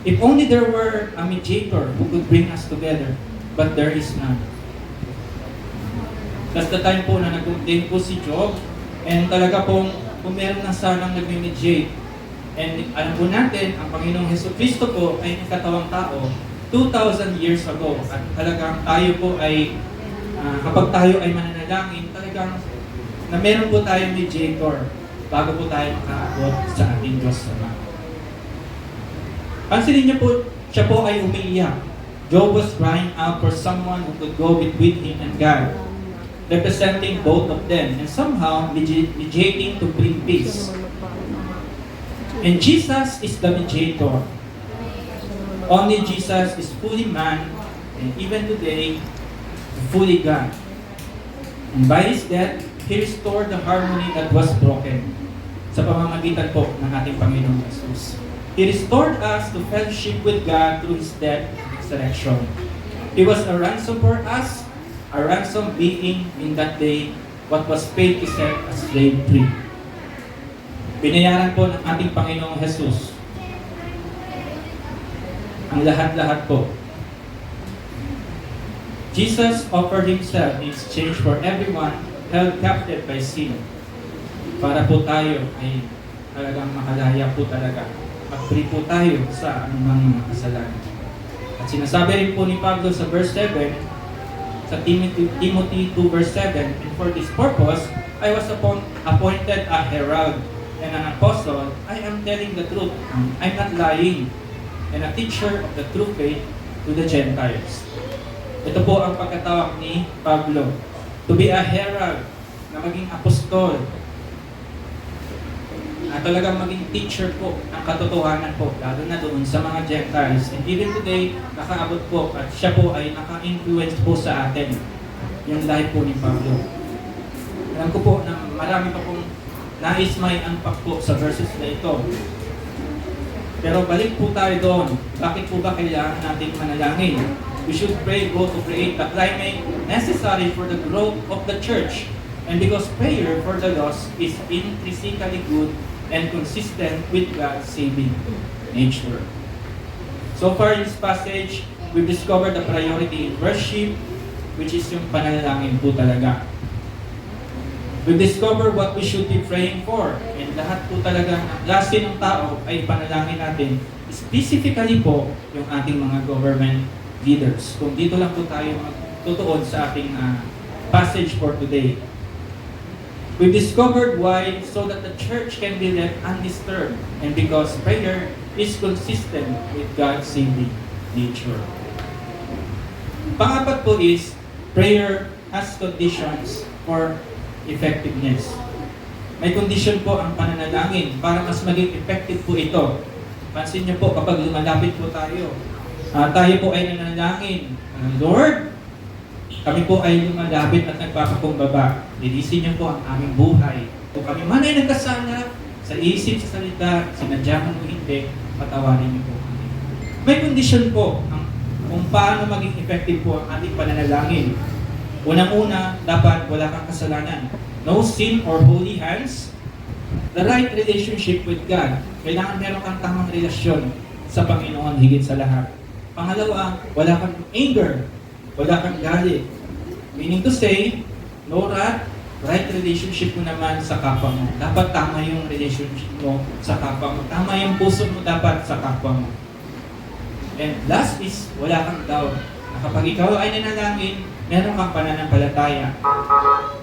if only there were a mediator who could bring us together, but there is none. That's the time po na nag-complain po si Job, and talaga pong kung meron na sanang nag-mediate. And alam po natin, ang Panginoong Hesus Kristo po ay katawang tao 2,000 years ago. At talagang tayo po ay, kapag tayo ay mananalangin, talagang na meron po tayong mediator bago po tayo makaabot sa ating Diyos Ama. Pansinin niyo po, siya po ay umiiyak. Job was crying out for someone who could go between him and God, representing both of them and somehow mediating to bring peace. And Jesus is the mediator. Only Jesus is fully man and even today, fully God. And by His death, He restored the harmony that was broken sa pamamagitan po ng ating Panginoong Jesus. He restored us to fellowship with God through His death and resurrection. He was a ransom for us, a ransom being in that day what was paid to set a slave free. Binayaran po ng ating Panginoong Jesus ang lahat-lahat po. Jesus offered Himself in exchange for everyone held captive by sin. Para po tayo ay talagang makalaya po talaga. Mag-free po tayo sa anumang mga kasalanan. At sinasabi rin po ni Pablo sa verse 7, sa Timothy 2 verse 7, and for this purpose, I was appointed a herald and an apostle. I am telling the truth. I'm not lying. And a teacher of the true faith to the Gentiles. Ito po ang pagkatawag ni Pablo. To be a herald, na maging apostol, at talagang maging teacher po ng katotohanan po, lalo na doon sa mga Gentiles. And even today, nakaabot po at siya po ay naka-influence po sa atin. Yung life po ni Pablo. Alam ko po na marami pa pong nais may unpack po sa verses na ito. Pero balik po tayo doon. Bakit po ba kailangan natin manalangin? We should pray God to create the climate necessary for the growth of the church. And because prayer for the lost is intrinsically good and consistent with God's saving nature. So far in this passage, we've discovered the priority in worship, which is yung panalangin po talaga. We discover what we should be praying for. And lahat po talaga ng klase ng tao ay panalangin natin. Specifically po, yung ating mga government leaders. Kung dito lang po tayo magtutuon sa ating passage for today. We discovered why, so that the church can be left undisturbed. And because prayer is consistent with God's saving nature. Pangapat po is, prayer has conditions for effectiveness. May condition po ang pananalangin para mas maging effective po ito. Pansin niyo po kapag lumalapit po tayo, tayo po ay nananalangin, Lord, kami po ay lumalapit at nagpapakumbaba. Linisin niyo po ang aming buhay. Kung kami man ay nagkasala sa isip, sa salita, sinadya man o hindi, patawarin niyo po kami. May condition po kung paano maging effective po ang ating pananalangin. Unang-una, dapat wala kang kasalanan. No sin or holy hands. The right relationship with God. Kailangan meron kang tamang relasyon sa Panginoon higit sa lahat. Pangalawa, wala kang anger. Wala kang galit. Meaning to say, no wrath, right relationship mo naman sa kapwa mo. Dapat tama yung relationship mo sa kapwa mo. Tama yung puso mo dapat sa kapwa mo. And last is, wala kang doubt. Na kapag ikaw ay nanalangin, meron kang pananampalataya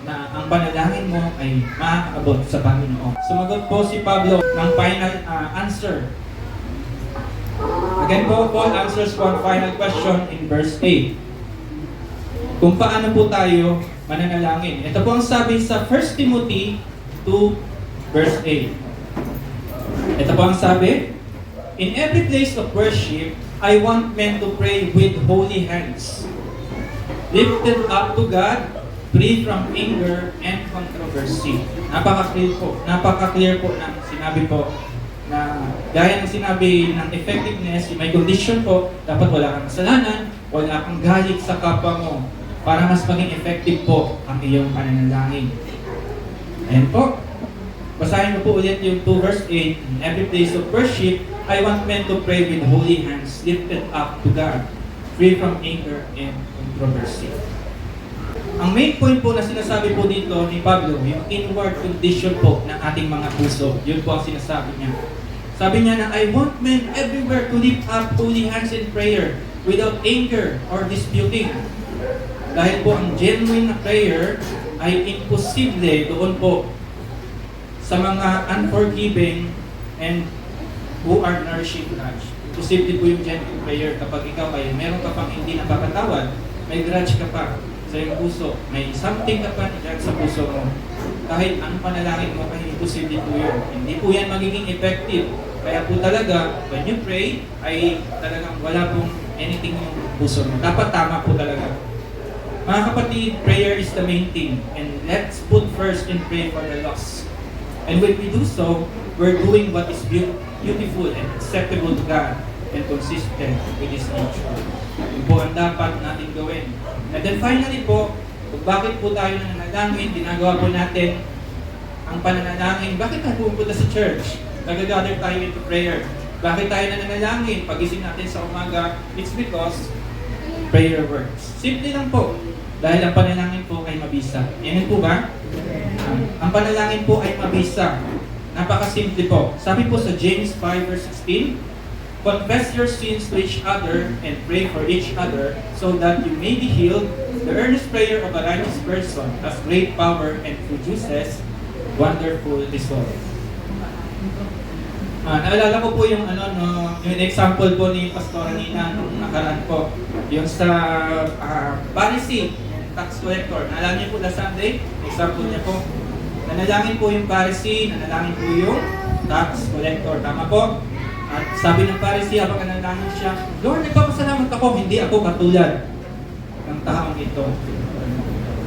na ang panalangin mo ay makakaabot sa Panginoon. Sumagot po si Pablo ng final answer. Again po, Paul answers one final question in verse 8. Kung paano po tayo mananalangin. Ito po ang sabi sa 1 Timothy 2 verse 8. Ito po ang sabi, in every place of worship, I want men to pray with holy hands, lifted up to God, free from anger and controversy. Napaka-clear po ng sinabi po na gaya ng sinabi ng effectiveness, may condition po, dapat wala kang kasalanan, wala kang galit sa kapwa mo para mas maging effective po ang iyong pananalangin. Ayan po. Basahin mo po ulit yung 2 verse 8. In every place of worship, I want men to pray with holy hands lifted up to God, free from anger and controversy. Ang main point po na sinasabi po dito ni Pablo, yung inward condition po ng ating mga puso, yun po ang sinasabi niya. Sabi niya na, I want men everywhere to lift up holy hands in prayer without anger or disputing. Dahil po ang genuine na prayer ay imposible doon po sa mga unforgiving and who are nourishing grudge. Imposible po yung genuine prayer kapag ikaw ay meron ka pang hindi napapatawad, may grudge ka pa sa iyong puso, may something ka pa dyan sa puso mo. Kahit ang panalangin mo ay imposible po yun. Hindi po yan magiging effective. Kaya po talaga, when you pray, ay talagang wala pong anything yung puso mo. Dapat tama po talaga. Mga kapatid, prayer is the main thing. And let's put first and pray for the lost. And when we do so, we're doing what is beautiful and acceptable to God and consistent with His nature. Yun po ang dapat natin gawin. And then finally po, kung bakit po tayo nananalangin, ginagawa po natin ang pananalangin. Bakit tayo pupunta sa church? Nag-gather tayo into prayer. Bakit tayo nananalangin? Pagising natin sa umaga, it's because prayer works. Simple lang po. Dahil ang panalangin po ay mabisa. Amen po ba? Ang panalangin po ay mabisa. Napakasimple po. Sabi po sa James 5 verse 16, confess your sins to each other and pray for each other so that you may be healed. The earnest prayer of a righteous person has great power and produces wonderful results. Naalala ko po yung yung example po ni Pastor Nina nung nakaraan po. Yung sa Pharisee, tax collector. Naalala niyo po last Sunday, example niya po. Nanalangin po yung Pharisee, nanalangin po yung tax collector. Tama po? At sabi ng Pharisee, habang nanalangin siya, Lord, nagpapasalamat ako, hindi ako katulad ng taong ito.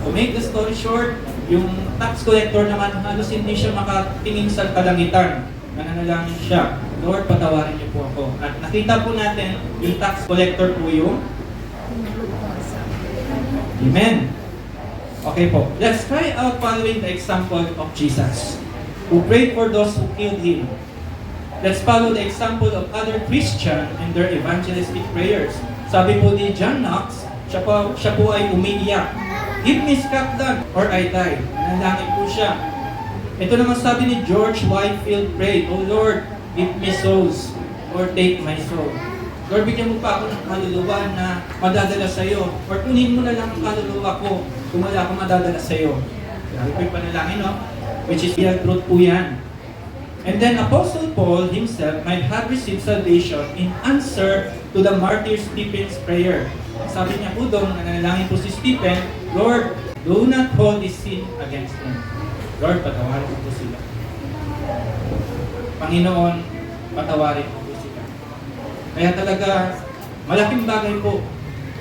To make the story short, yung tax collector naman, halos hindi siya makatingin sa kalangitan. Nananalangin siya, Lord, patawarin niyo po ako. At nakita po natin, yung tax collector po yung Amen. Okay po. Let's try out following the example of Jesus, who prayed for those who killed Him. Let's follow the example of other Christians in their evangelistic prayers. Sabi po ni John Knox, Siya po ay umiiyak. Give me Scotland or I die. Nanalangin po siya. Ito naman sabi ni George Whitefield prayed, "Oh Lord, give me souls or take my soul." Lord, bigyan mo pa ako ng kaluluwa na madadala sa iyo. Or kunin mo na lang ang kaluluwa ko kung wala akong madadala sa iyo. Grabe po yung panalangin, no? Which is real truth po yan. And then Apostle Paul himself might have received salvation in answer to the martyr Stephen's prayer. Sabi niya po doon, nanalangin po si Stephen, "Lord, do not hold this sin against them." Lord, patawarin mo po sila. Panginoon, patawarin mo po sila. Kaya talaga, malaking bagay po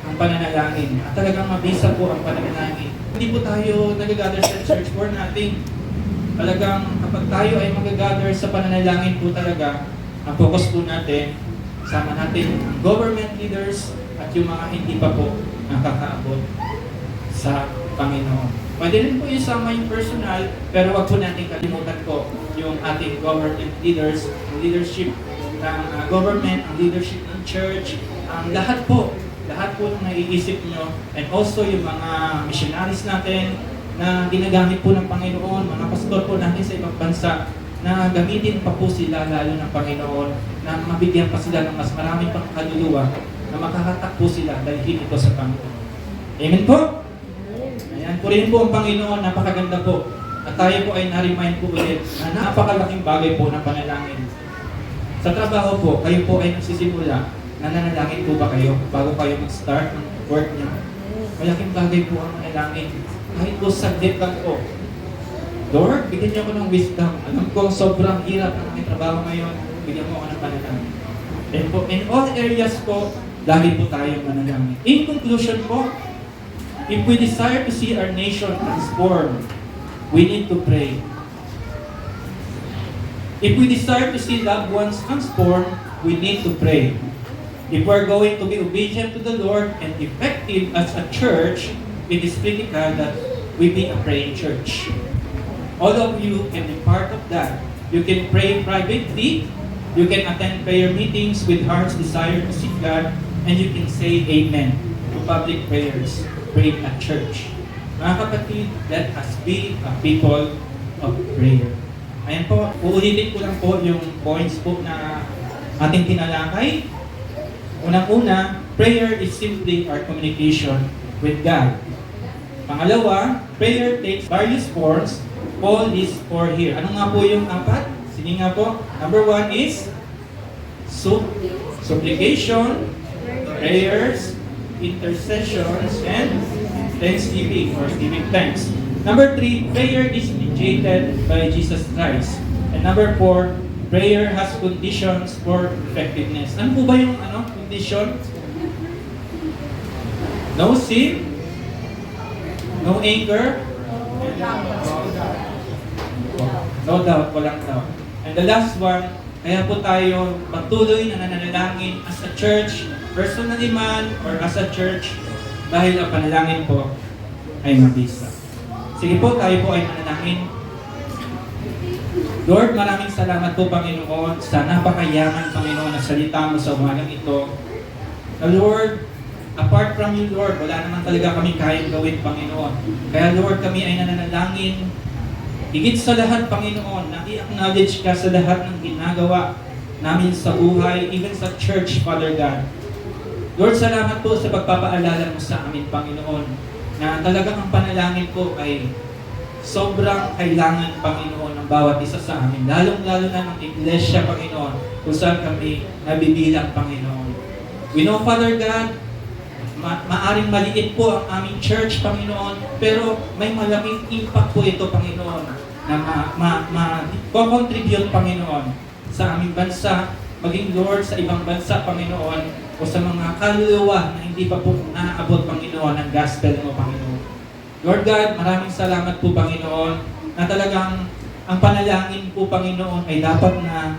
ang pananalangin. At talagang mabisa po ang pananalangin. Hindi po tayo nag-gather sa church for nothing. Talagang kapag tayo ay mag-gather sa pananalangin po talaga, ang focus po natin, sama natin ang government leaders at yung mga hindi pa po nakakaabot sa Panginoon. Pwede rin po isama yung personal, pero wag po natin kalimutan po yung ating government leaders, ang leadership ng government, ang leadership ng church, ang lahat po ng naiisip nyo, and also yung mga missionaries natin na ginagamit po ng Panginoon, mga pastor po natin sa ibang bansa, na gamitin pa po sila lalo ng Panginoon, na mabigyan pa sila ng mas maraming pang kaluluwa, na makakatakbo sila dahil ito sa Panginoon. Amen po? Ayan po rin po ang Panginoon, napakaganda po. At tayo po ay na-remind po ulit na napakalaking bagay po ng panalangin. Sa trabaho po, kayo po ay nagsisimula, nananalangin po ba kayo bago kayo mag-start ng work niyo? Malaking bagay po ang manalangin. Kahit po saglit lang po, Lord, bigyan niyo ako ng wisdom. Alam ko, sobrang hirap ng aking trabaho ngayon. Bigyan mo ako ng panalangin. And po, in all areas po, lagi po tayong manalangin. In conclusion po, if we desire to see our nation transformed, we need to pray. If we desire to see loved ones transformed, we need to pray. If we're going to be obedient to the Lord and effective as a church, it is critical that we be a praying church. All of you can be part of that. You can pray privately, you can attend prayer meetings with heart's desire to seek God, and you can say amen to public prayers prayed at church. Mga kapatid, let us be a people of prayer. Ayan po, uulitin ko lang po yung points po na ating tinalakay. Unang-una, prayer is simply our communication with God. Pangalawa, prayer takes various forms. All is for here. Ano nga po yung apat? Sige nga po. Number 1 is supplication, prayers, intercessions, and thanksgiving or giving thanks. Number 3, prayer is mediated by Jesus Christ. And number 4, prayer has conditions for effectiveness. Ano po ba yung condition? No sin, no anger, no doubt, walang doubt. And the last one, kaya po tayo patuloy na nananalangin as a church, personally man, or as a church, dahil ang panalangin po ay mabisa. Sige po, tayo po ay manalangin. Lord, maraming salamat po, Panginoon, sa napakayaman, Panginoon, na salita mo sa umagang ito. Na Lord, apart from you, Lord, wala naman talaga kami kayang gawin, Panginoon. Kaya Lord, kami ay nananalangin. Higit sa lahat, Panginoon, na i-acknowledge ka sa lahat ng ginagawa namin sa buhay, even sa church, Father God. Lord, salamat po sa pagpapaalala mo sa amin, Panginoon, na talagang ang panalangin po ay sobrang kailangan, Panginoon, ng bawat isa sa amin. Lalong-lalo na ng iglesia, Panginoon, kung saan kami nabibilang, Panginoon. We know, Father God, maaring maliit po ang aming church, Panginoon, pero may malaking impact po ito, Panginoon, na contribute, Panginoon, sa aming bansa, maging Lord sa ibang bansa, Panginoon, o sa mga kaluluwa na hindi pa po naaabot, Panginoon, ang gospel mo, Panginoon. Lord God, maraming salamat po, Panginoon, na talagang ang panalangin po, Panginoon, ay dapat na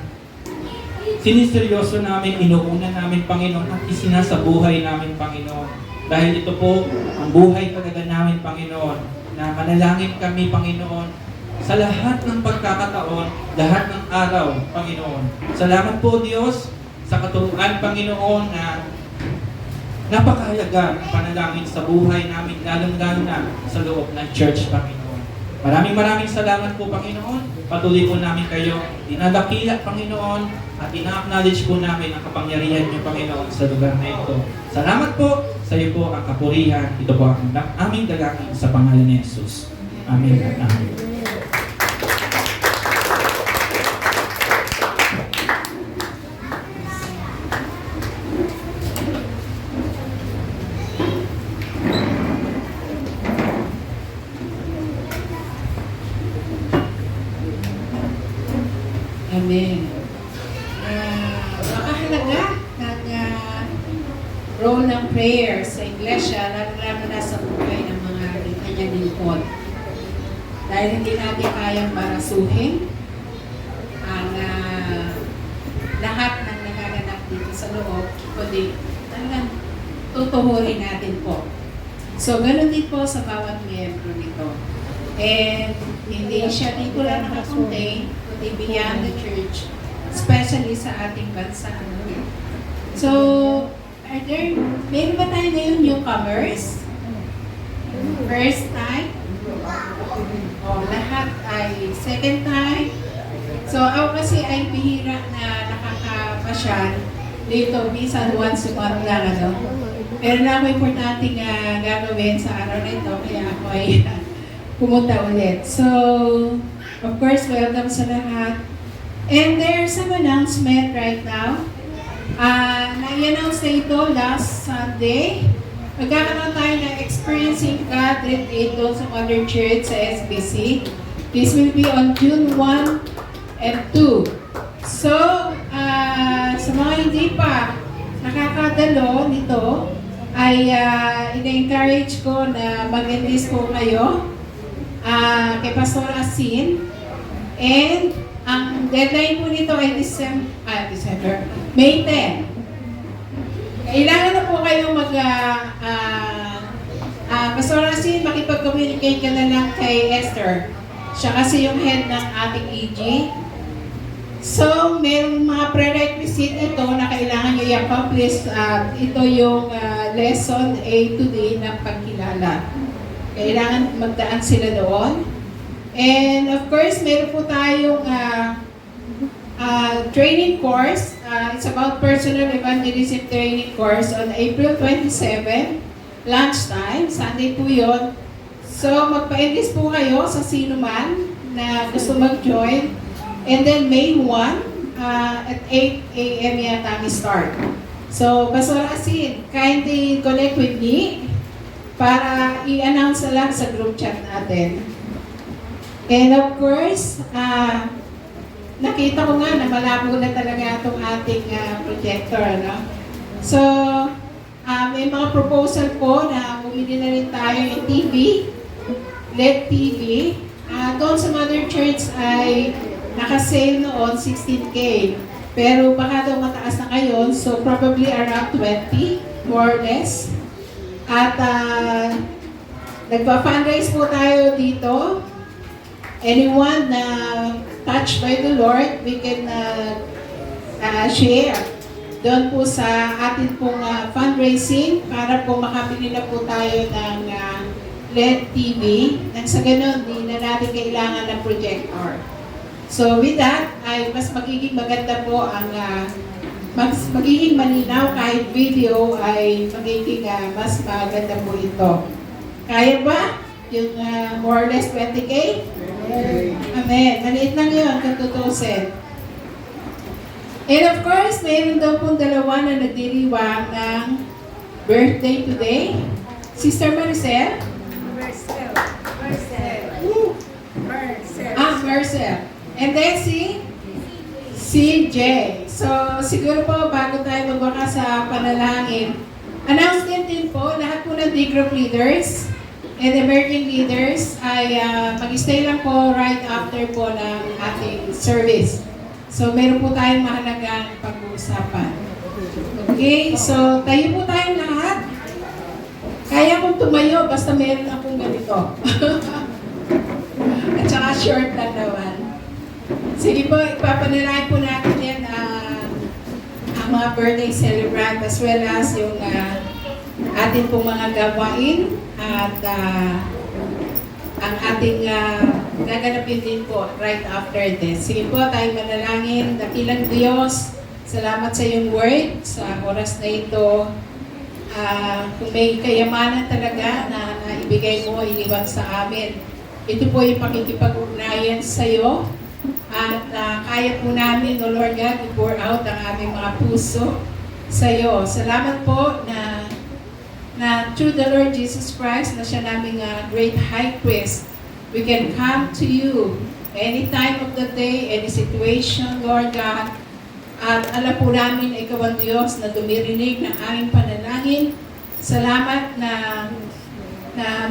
siniseryoso namin, inuuna namin, Panginoon, at isinasabuhay namin, Panginoon. Dahil ito po, ang buhay talaga namin, Panginoon, na manalangin kami, Panginoon, sa lahat ng pagkakataon, lahat ng araw, Panginoon. Salamat po, Diyos, sa katuruan, Panginoon, na napakahalaga ng panalangin sa buhay namin, lalong-lalo na sa loob ng church, Panginoon. Maraming salamat po, Panginoon. Patuloy po namin kayo dinadakila, Panginoon, at ina-acknowledge po namin ang kapangyarihan niyo, Panginoon, sa lugar na ito. Salamat po. Sa iyo po ang kapurihan. Ito po ang aming dalangin sa pangalan ni Jesus. Amen at amen. Amen. Makahalaga ng role ng prayer sa iglesia, lalo na sa buhay ng mga kanyang lingkod. Dahil hindi natin kayang marasuhin ang lahat ng nagaganap dito sa loob, kundi talagang tutuhurin natin po. So, ganun din po sa bawat miyembro nito. And hindi siya dito lang nakakontain, kundi beyond the church, especially sa ating bansa. So, meron ba tayo ngayon newcomers? First time? O, lahat ay second time? So, ako kasi ay bihira na nakakapasyal dito, minsan once a month lang, ano? Pero na ako importanteng gagawin sa araw na ito, kaya ako ay pumunta ulit. So, of course, welcome sa lahat. And there's some announcement right now. Na-announce na ito last Sunday. Magkakaroon tayo ng Experiencing God retreat doon sa Mother Church sa SBC. This will be on June 1 and 2. So, sa mga hindi pa nakakadalo nito, ay ina-encourage ko na mag-enlist po kayo kay Pastor Asin. And ang deadline po nito ay December, May 10. Kailangan na po kayo Pastor Asin, makipag-communicate ka na lang kay Esther. Siya kasi yung head ng ating EG. So, mayroong mga prerequisite ito na kailangan nyo i-accomplish. Ito yung lesson A to D ng pagkilala. Kailangan magdaan sila doon. And of course, meron po tayong training course. It's about personal evangelism training course on April 27, lunchtime. Sunday po yun. So, magpa-enlist po kayo sa sino man na gusto mag-join. And then May 1, at 8 a.m. yata kami start. So, Pastor Asin, kindly connect with me para i-announce na lang sa group chat natin. And of course, nakita ko nga na malabo na talaga itong ating projector. No? So, may mga proposal po na bumili na rin tayo yung TV, LED TV. Doon sa Mother Church ay naka-sale noon 16K. Pero baka daw mataas na ngayon, so probably around 20, more or less. At nagpa-fundraise po tayo dito. Anyone na touched by the Lord, we can share doon po sa atin pong fundraising para po makabili na po tayo ng LED TV. Nang sa ganun, di na natin kailangan ng projector. So with that, ay mas magiging maganda po ang mas magiging malinaw kahit video ay magiging mas maganda po ito. Kaya ba? Yung more or less 20K? Amen. Maliit lang yun kung tutusin. And of course, mayroon daw pong dalawa na nagdiriwang ng birthday today. Sister Maricel? Marcel. Marcel. And then si Jay. So, siguro po, bago tayo magbaka sa panalangin, announcement din po, lahat po ng D-group leaders and emerging leaders ay mag-stay lang po right after po ng ating service. So, meron po tayong mahalagang pag-uusapan. Okay, so tayo po tayong lahat. Kaya kong tumayo, basta meron akong ganito. At saka short lang naman. Sige po, ipapanalangin po natin yan ang mga birthday celebrant as well as yung atin pong mga gawain at ang ating gaganapin din po right after this. Sige po, tayo manalangin. Dakilang Diyos, salamat sa iyong word sa oras na ito. Kung may kayamanan talaga na naibigay mo, iniwan sa amin. Ito po yung pakikipag-ugnayan sa iyo. At kaya po namin, O Lord God, i-pour out ang aming mga puso sa iyo. Salamat po na through the Lord Jesus Christ, na siya naming great high priest, we can come to you any time of the day, any situation, Lord God. At alam po namin, ikaw ang Diyos na dumirinig ng aming panalangin. Salamat na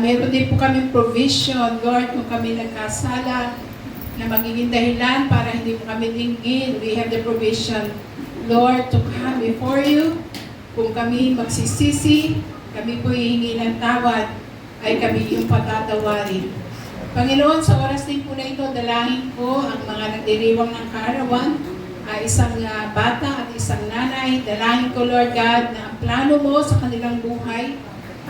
meron din po kaming provision, Lord, kung kami nagkasala, na magiging dahilan para hindi po kami dinggin. We have the provision, Lord, to come before you. Kung kami magsisisi, kami po hihingi ng tawad, ay kami yung patatawarin. Panginoon, sa oras din po na ito, dalangin ko ang mga nagdiriwang ng kaarawan, isang bata at isang nanay. Dalangin ko, Lord God, na ang plano mo sa kanilang buhay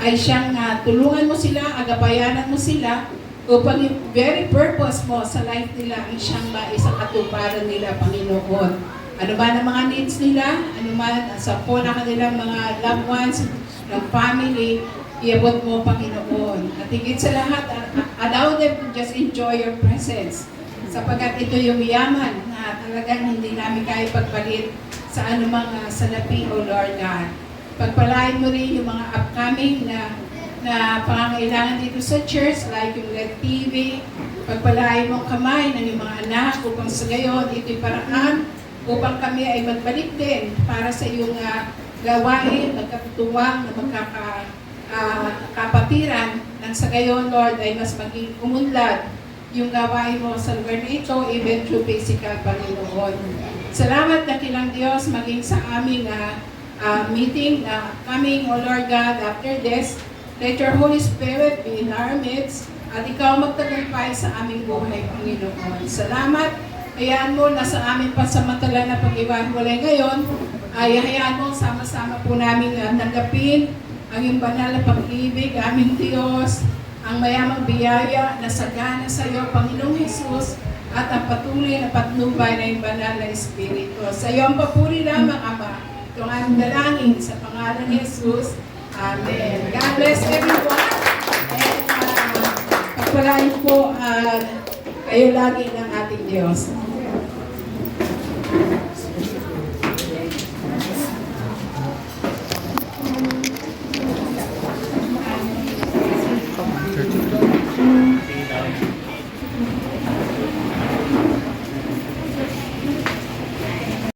ay siyang tulungan mo sila, agabayanan mo sila, upang yung very purpose mo sa life nila ay siyang maisang katuparan nila, Panginoon. Ano man ang mga needs nila, ano man sa po na kanilang mga loved ones, ng family, iabot mo, Panginoon. At higit sa lahat, allow them to just enjoy your presence. Sapagkat ito yung yaman na talagang hindi namin kaya pagpalit sa anumang salapi, O Lord God. Pagpalain mo rin yung mga upcoming na pangangailangan dito sa church, like yung LED TV. Pagpalain mong kamay ng yung mga anak upang sa gayon, ito'y paraan upang kami ay magbalik din para sa iyong gawain, magkatutuwang na magkakapatiran nang sa gayon, Lord, ay mas maging umunlad yung gawain mo sa lugar na ito, even through physical, Panginoon. Salamat na kilang Diyos, maging sa aming meeting coming, O Lord God, after this. Let your Holy Spirit be in our midst at ikaw magtagumpay sa aming buhay, Panginoon. Salamat. Hayaan mo na sa aming pansamantala na pag-iwalay ngayon, ay hayaan mo sama-sama po namin tanggapin ang iyong banal na pag-ibig, aming Diyos, ang mayamang biyaya na sagana sa iyo, Panginoong Jesus, at ang patuloy na patnubay na iyong banal na Espiritu. Sa iyo ang papuri lamang, Ama. Itong aming dalangin sa pangalan ni Jesus. Amen. God bless everyone. And pagpalain po kayo lagi ng ating Diyos.